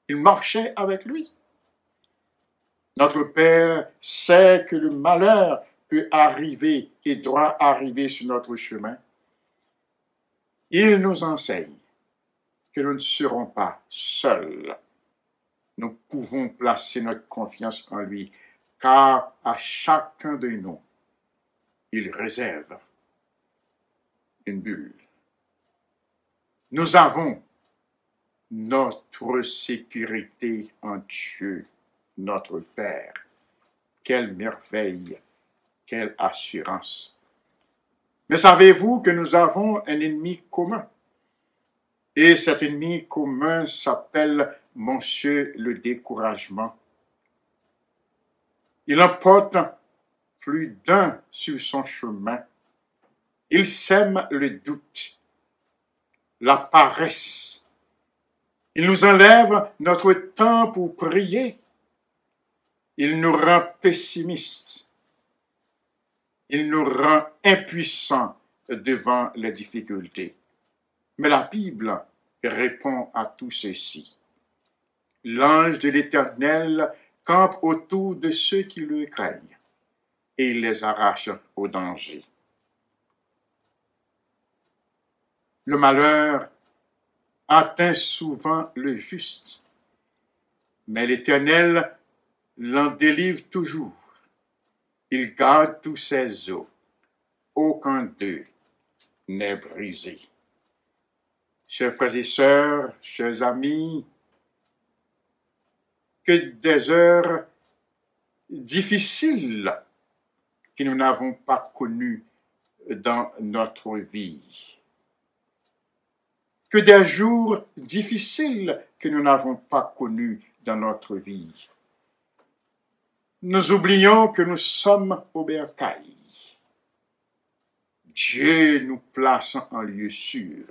Ils marchaient avec lui. Notre Père sait que le malheur peut arriver et doit arriver sur notre chemin. Il nous enseigne que nous ne serons pas seuls. Nous pouvons placer notre confiance en lui, car à chacun de nous, il réserve une bulle. Nous avons notre sécurité en Dieu, notre Père. Quelle merveille, quelle assurance. Mais savez-vous que nous avons un ennemi commun? Et cet ennemi commun s'appelle Monsieur le découragement. Il emporte plus d'un sur son chemin. Il sème le doute, la paresse. Il nous enlève notre temps pour prier. Il nous rend pessimistes. Il nous rend impuissants devant les difficultés. Mais la Bible répond à tout ceci. L'ange de l'Éternel campe autour de ceux qui le craignent et il les arrache au danger. Le malheur atteint souvent le juste, mais l'Éternel l'en délivre toujours. Il garde tous ses os, aucun d'eux n'est brisé. Chers frères et sœurs, chers amis, que des heures difficiles que nous n'avons pas connues dans notre vie. Que des jours difficiles que nous n'avons pas connus dans notre vie. Nous oublions que nous sommes au bercail. Dieu nous place en lieu sûr.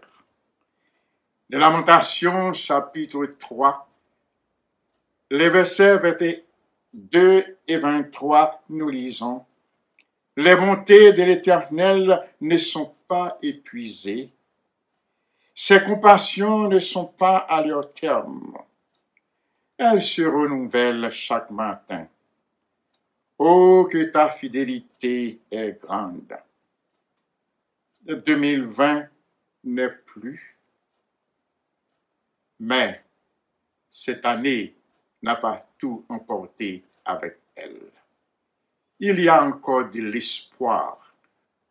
De Lamentations, chapitre 3, les versets 22 et 23, nous lisons: Les bontés de l'Éternel ne sont pas épuisées, ses compassions ne sont pas à leur terme. Elles se renouvellent chaque matin. Oh, que ta fidélité est grande. 2020 n'est plus, mais cette année n'a pas tout emporté avec elle. Il y a encore de l'espoir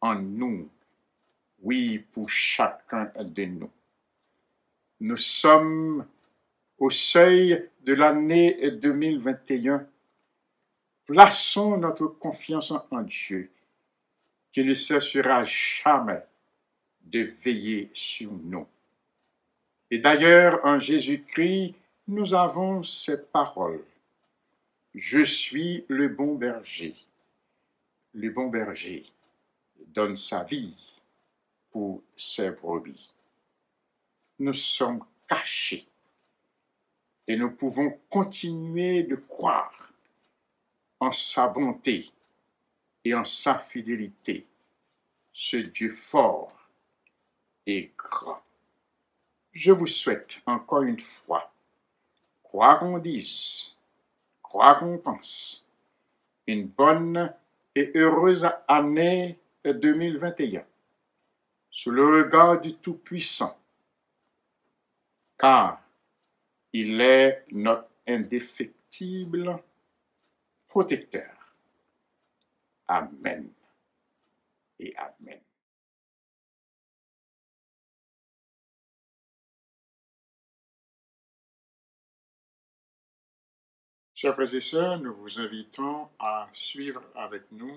en nous, oui, pour chacun de nous. Nous sommes au seuil de l'année 2021. Plaçons notre confiance en Dieu, qui ne cessera jamais de veiller sur nous. Et d'ailleurs, en Jésus-Christ, nous avons ces paroles. Je suis le bon berger. Le bon berger donne sa vie pour ses brebis. Nous sommes cachés et nous pouvons continuer de croire en sa bonté et en sa fidélité, ce Dieu fort et grand. Je vous souhaite encore une fois, quoi qu'on dise, quoi qu'on pense, une bonne et heureuse année 2021, sous le regard du Tout-Puissant, car il est notre indéfectible protecteur. Amen et Amen. Chers frères et sœurs, nous vous invitons à suivre avec nous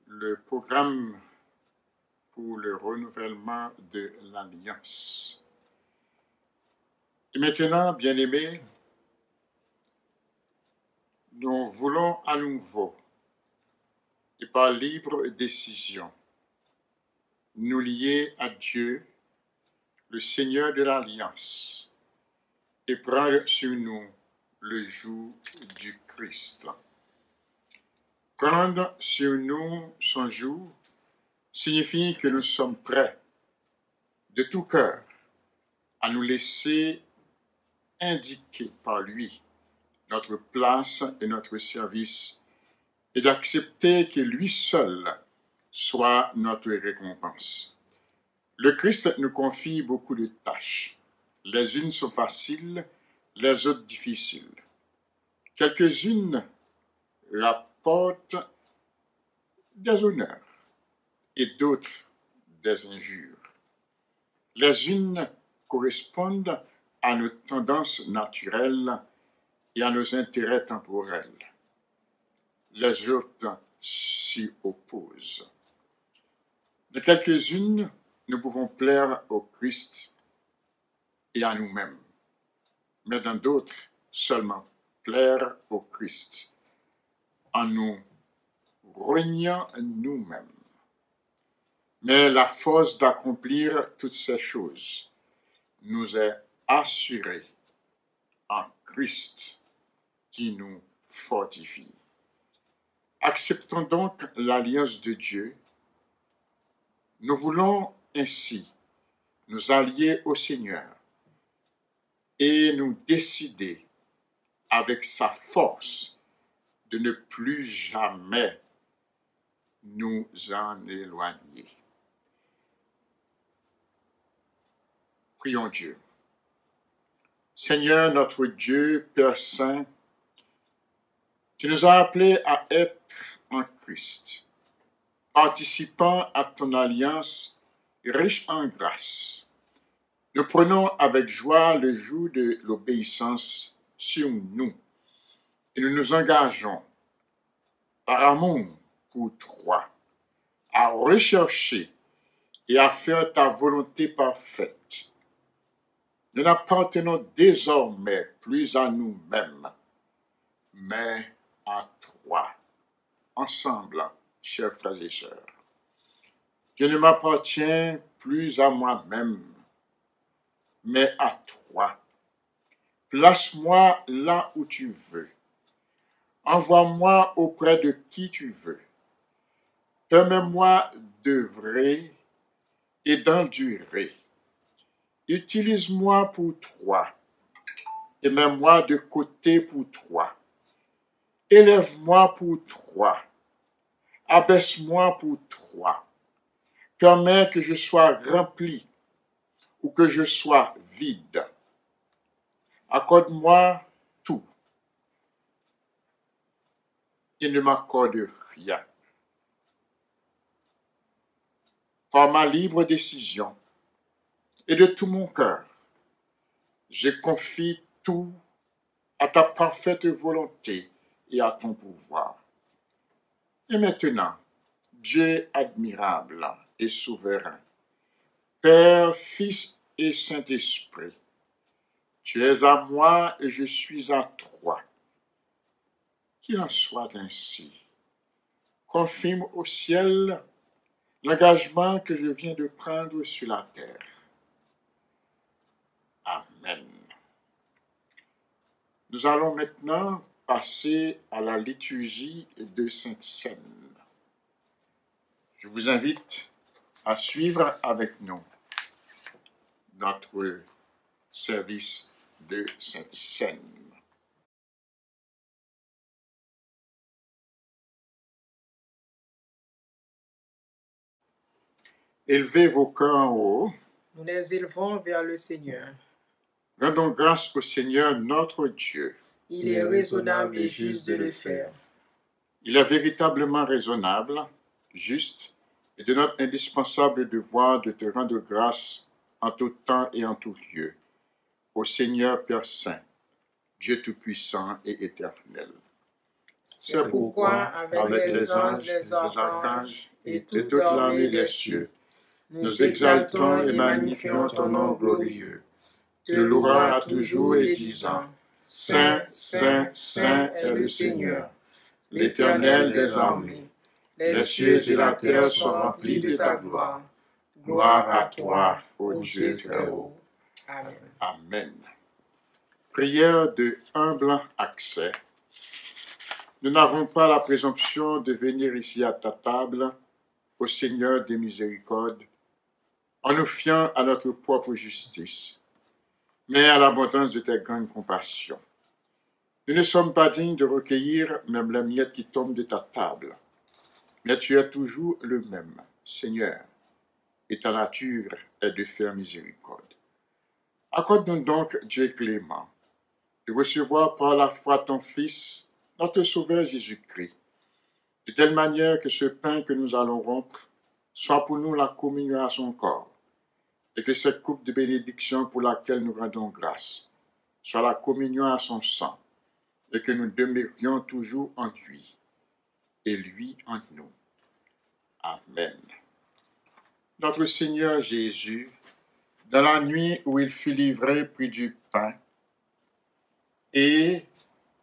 le programme pour le renouvellement de l'Alliance. Et maintenant, bien-aimés, nous voulons à nouveau, et par libre décision, nous lier à Dieu, le Seigneur de l'Alliance, et prendre sur nous le joug du Christ. Prendre sur nous son joug signifie que nous sommes prêts de tout cœur à nous laisser indiquer par lui notre place et notre service et d'accepter que lui seul soit notre récompense. Le Christ nous confie beaucoup de tâches. Les unes sont faciles, les autres difficiles. Quelques-unes rapportent des honneurs et d'autres des injures. Les unes correspondent à nos tendances naturelles et à nos intérêts temporels. Les autres s'y opposent. De quelques-unes, nous pouvons plaire au Christ et à nous-mêmes, mais dans d'autres, seulement plaire au Christ, en nous reniant nous-mêmes. Mais la force d'accomplir toutes ces choses nous est assurée en Christ qui nous fortifie. Acceptons donc l'alliance de Dieu. Nous voulons ainsi nous allier au Seigneur et nous décider avec sa force de ne plus jamais nous en éloigner. Prions Dieu. Seigneur notre Dieu, Père Saint, tu nous as appelés à être en Christ, participant à ton alliance riche en grâce. Nous prenons avec joie le joug de l'obéissance sur nous et nous nous engageons par amour pour toi à rechercher et à faire ta volonté parfaite. Nous n'appartenons désormais plus à nous-mêmes, mais à toi. Ensemble, chers frères et sœurs, je ne m'appartiens plus à moi-même, mais à toi. Place-moi là où tu veux. Envoie-moi auprès de qui tu veux. Permets-moi d'œuvrer et d'endurer. Utilise-moi pour toi et mets-moi de côté pour toi. Élève-moi pour toi. Abaisse-moi pour toi. Permets que je sois rempli ou que je sois vide. Accorde-moi tout et ne m'accorde rien. Par ma libre décision et de tout mon cœur, je confie tout à ta parfaite volonté et à ton pouvoir. Et maintenant, Dieu admirable et souverain, Père, Fils et Saint-Esprit, tu es à moi et je suis à toi. Qu'il en soit ainsi. Confirme au ciel l'engagement que je viens de prendre sur la terre. Amen. Nous allons maintenant passer à la liturgie de Sainte Seine. Je vous invite à suivre avec nous notre service de Sainte Seine. Élevez vos cœurs en haut. Nous les élevons vers le Seigneur. Rendons grâce au Seigneur notre Dieu. Il est raisonnable et juste de le faire. Il est véritablement raisonnable, juste et de notre indispensable devoir de te rendre grâce en tout temps et en tout lieu. Au Seigneur Père Saint, Dieu Tout-Puissant et éternel. C'est pourquoi, avec les anges, les archanges et toute l'armée des cieux, nous exaltons et magnifions ton nom glorieux. Te louera à toujours et disant, Saint, Saint, Saint est le Seigneur, l'Éternel des armées. Les cieux et la terre sont remplis de ta gloire. Gloire à toi, ô Dieu très haut. Amen. Amen. Prière de humble accès. Nous n'avons pas la présomption de venir ici à ta table, ô Seigneur des miséricordes, en nous fiant à notre propre justice, mais à l'abondance de tes grandes compassions. Nous ne sommes pas dignes de recueillir même les miettes qui tombent de ta table, mais tu es toujours le même, Seigneur, et ta nature est de faire miséricorde. Accorde-nous donc, Dieu clément, de recevoir par la foi ton Fils, notre Sauveur Jésus-Christ, de telle manière que ce pain que nous allons rompre soit pour nous la communion à son corps, et que cette coupe de bénédiction pour laquelle nous rendons grâce soit la communion à son sang, et que nous demeurions toujours en lui, et lui en nous. Amen. Notre Seigneur Jésus, dans la nuit où il fut livré, prit du pain, et,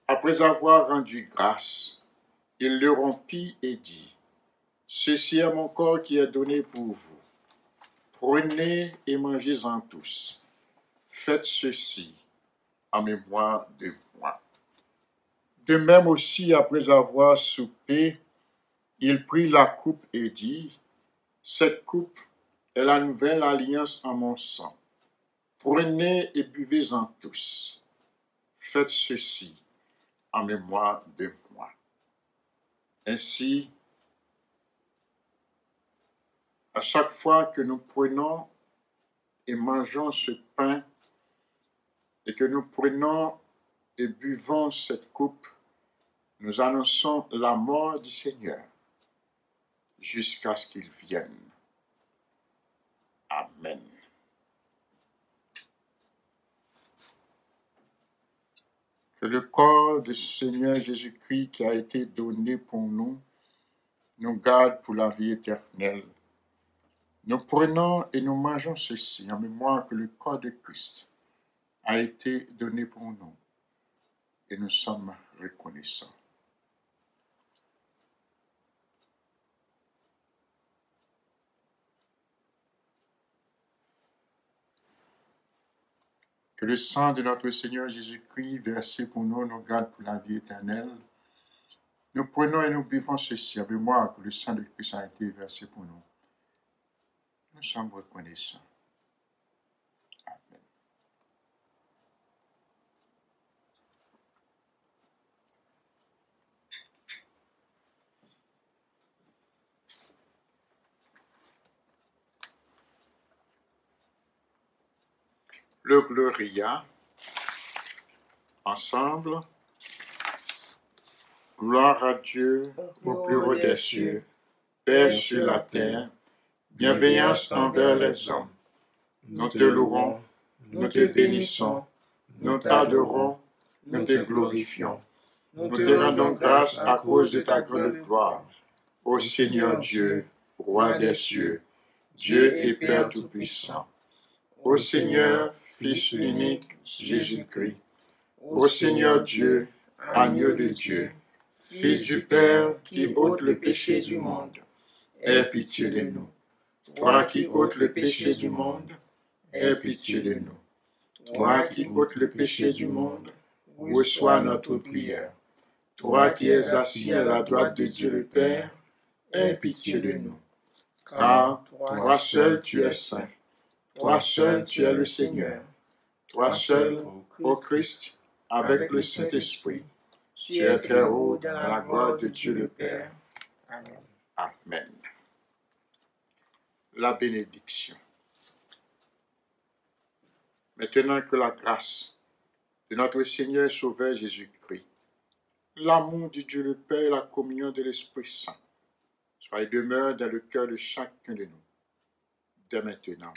après avoir rendu grâce, il le rompit et dit, « Ceci est mon corps qui est donné pour vous. Prenez et mangez-en tous. Faites ceci en mémoire de moi. » De même aussi, après avoir soupé, il prit la coupe et dit, « Cette coupe est la nouvelle alliance en mon sang. Prenez et buvez-en tous. Faites ceci en mémoire de moi. » Ainsi, à chaque fois que nous prenons et mangeons ce pain, et que nous prenons et buvons cette coupe, nous annonçons la mort du Seigneur jusqu'à ce qu'il vienne. Amen. que le corps du Seigneur Jésus-Christ qui a été donné pour nous garde pour la vie éternelle. Nous prenons et nous mangeons ceci en mémoire que le corps de Christ a été donné pour nous et nous sommes reconnaissants. Que le sang de notre Seigneur Jésus-Christ versé pour nous garde pour la vie éternelle. Nous prenons et nous buvons ceci en mémoire que le sang de Christ a été versé pour nous. Nous sommes reconnaissants. Amen. Le Gloria, ensemble. Gloire à Dieu au plus haut des cieux, Père sur la terre, bienveillance envers les hommes. Nous te louons, nous te bénissons, nous t'adorons, nous te glorifions. Nous te rendons grâce à cause de ta grande gloire. Ô Seigneur Dieu, Roi des cieux, Dieu et Père Tout-Puissant. Ô Seigneur, Fils unique, Jésus-Christ. Ô Seigneur Dieu, Agneau de Dieu, Fils du Père qui ôte le péché du monde, aie pitié de nous. Toi qui ôtes le péché du monde, aie pitié de nous. Toi qui ôtes le péché du monde, reçois notre prière. Toi qui es assis à la droite de Dieu le Père, aie pitié de nous. Car toi seul tu es saint, toi seul tu es le Seigneur, toi seul, ô Christ, avec le Saint-Esprit, tu es très haut dans la gloire de Dieu le Père. Amen. Amen. La bénédiction. Maintenant que la grâce de notre Seigneur et Sauveur Jésus-Christ, l'amour de Dieu le Père et la communion de l'Esprit Saint soient et demeurent dans le cœur de chacun de nous, dès maintenant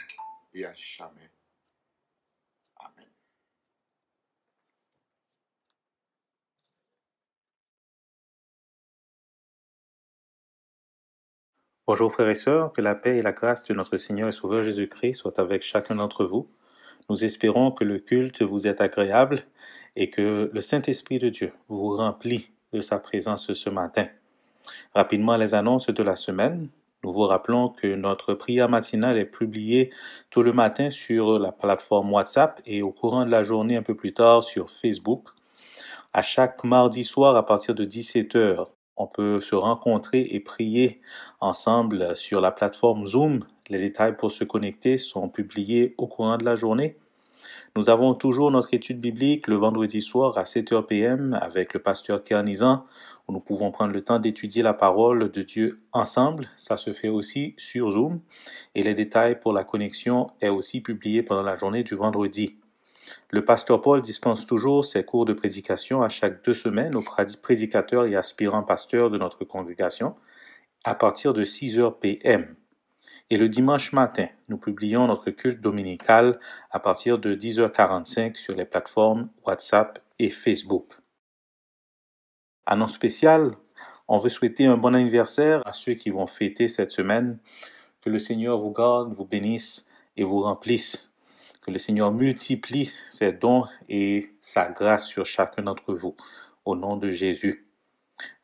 et à jamais. Amen. Bonjour frères et sœurs, que la paix et la grâce de notre Seigneur et Sauveur Jésus-Christ soient avec chacun d'entre vous. Nous espérons que le culte vous est agréable et que le Saint-Esprit de Dieu vous remplit de sa présence ce matin. Rapidement, les annonces de la semaine. Nous vous rappelons que notre prière matinale est publiée tout le matin sur la plateforme WhatsApp et au courant de la journée un peu plus tard sur Facebook. À chaque mardi soir à partir de 17h, on peut se rencontrer et prier ensemble sur la plateforme Zoom. Les détails pour se connecter sont publiés au courant de la journée. Nous avons toujours notre étude biblique le vendredi soir à 7h p.m. avec le pasteur Kernizan, où nous pouvons prendre le temps d'étudier la parole de Dieu ensemble. Ça se fait aussi sur Zoom. Et les détails pour la connexion est aussi publié pendant la journée du vendredi. Le pasteur Paul dispense toujours ses cours de prédication à chaque 2 semaines aux prédicateurs et aspirants pasteurs de notre congrégation à partir de 6h p.m. Et le dimanche matin, nous publions notre culte dominical à partir de 10h45 sur les plateformes WhatsApp et Facebook. Annonce spéciale, on veut souhaiter un bon anniversaire à ceux qui vont fêter cette semaine. Que le Seigneur vous garde, vous bénisse et vous remplisse. Que le Seigneur multiplie ses dons et sa grâce sur chacun d'entre vous. Au nom de Jésus.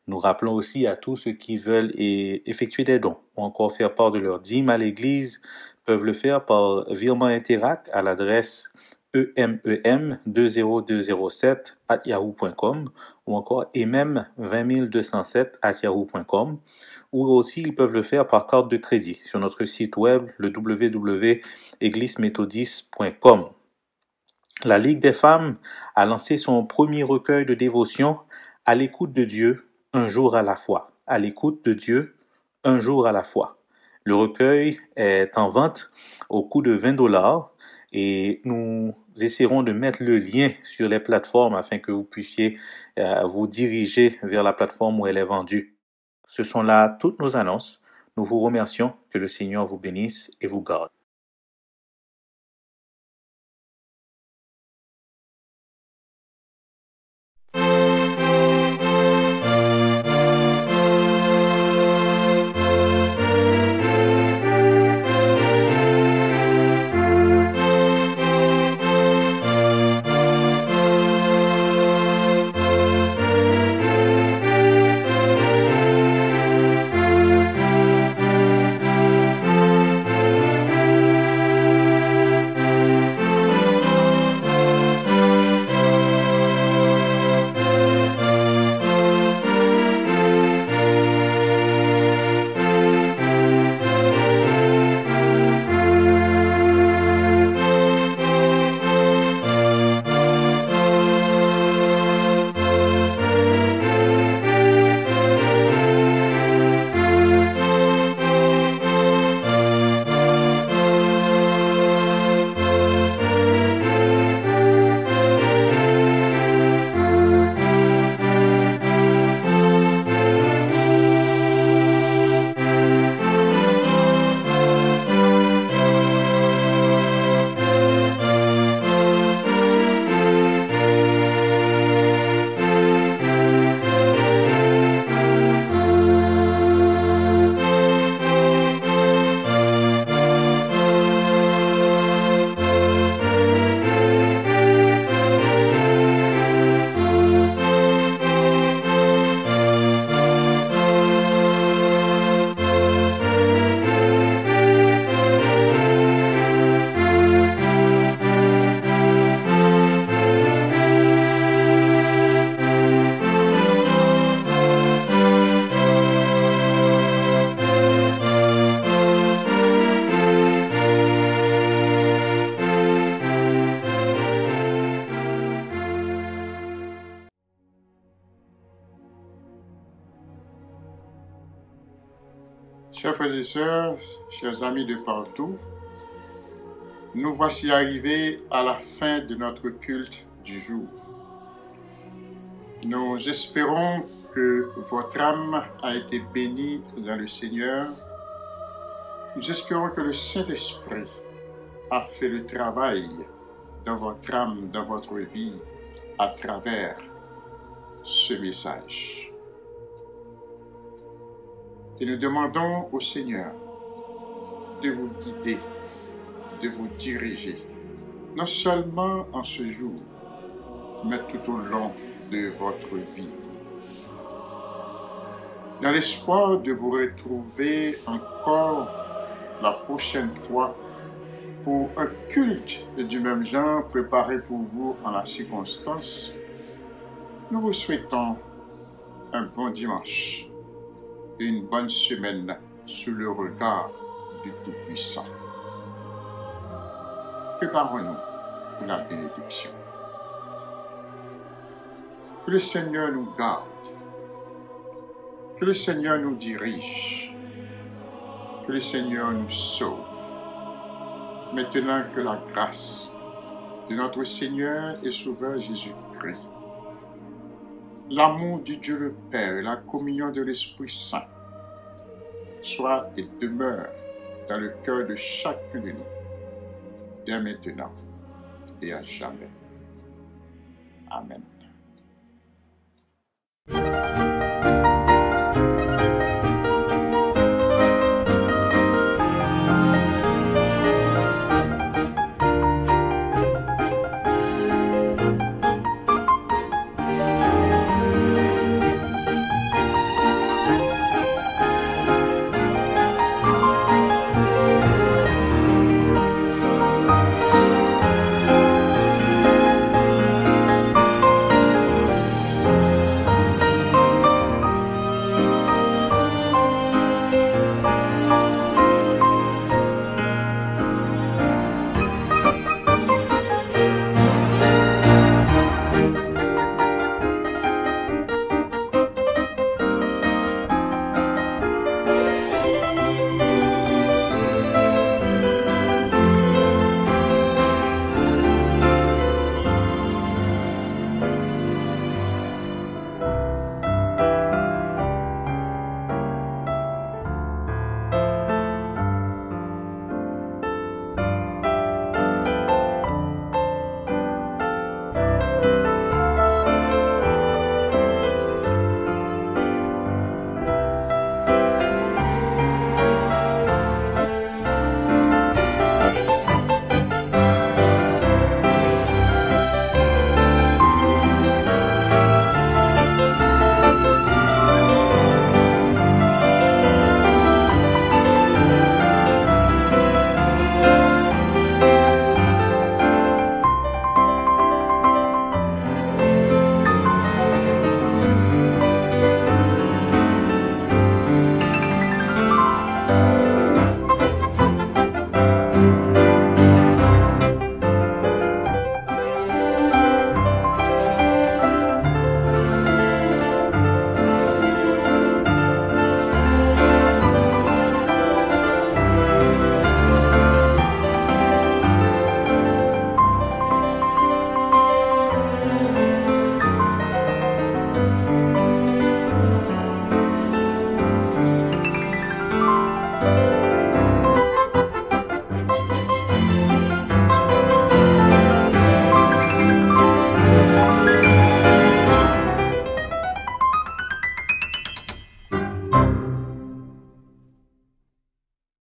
Nous rappelons aussi à tous ceux qui veulent effectuer des dons ou encore faire part de leur dîme à l'Église, peuvent le faire par virement Interac à l'adresse emem20207@yahoo.com ou encore emem20207@yahoo.com, ou aussi ils peuvent le faire par carte de crédit sur notre site web le www.églisemethodiste.com. La Ligue des femmes a lancé son premier recueil de dévotion à l'écoute de Dieu, un jour à la fois. À l'écoute de Dieu, un jour à la fois. Le recueil est en vente au coût de $20 et nous essaierons de mettre le lien sur les plateformes afin que vous puissiez vous diriger vers la plateforme où elle est vendue. Ce sont là toutes nos annonces. Nous vous remercions. Que le Seigneur vous bénisse et vous garde. Chers frères et sœurs, chers amis de partout, nous voici arrivés à la fin de notre culte du jour. Nous espérons que votre âme a été bénie dans le Seigneur. Nous espérons que le Saint-Esprit a fait le travail dans votre âme, dans votre vie, à travers ce message. Et nous demandons au Seigneur de vous guider, de vous diriger, non seulement en ce jour, mais tout au long de votre vie. Dans l'espoir de vous retrouver encore la prochaine fois pour un culte du même genre préparé pour vous en la circonstance, nous vous souhaitons un bon dimanche et une bonne semaine sous le regard du Tout-Puissant. Préparons-nous pour la bénédiction. Que le Seigneur nous garde, que le Seigneur nous dirige, que le Seigneur nous sauve. Maintenant que la grâce de notre Seigneur et Sauveur Jésus-Christ, l'amour du Dieu le Père et la communion de l'Esprit Saint soit et demeure dans le cœur de chacun de nous, dès maintenant et à jamais. Amen.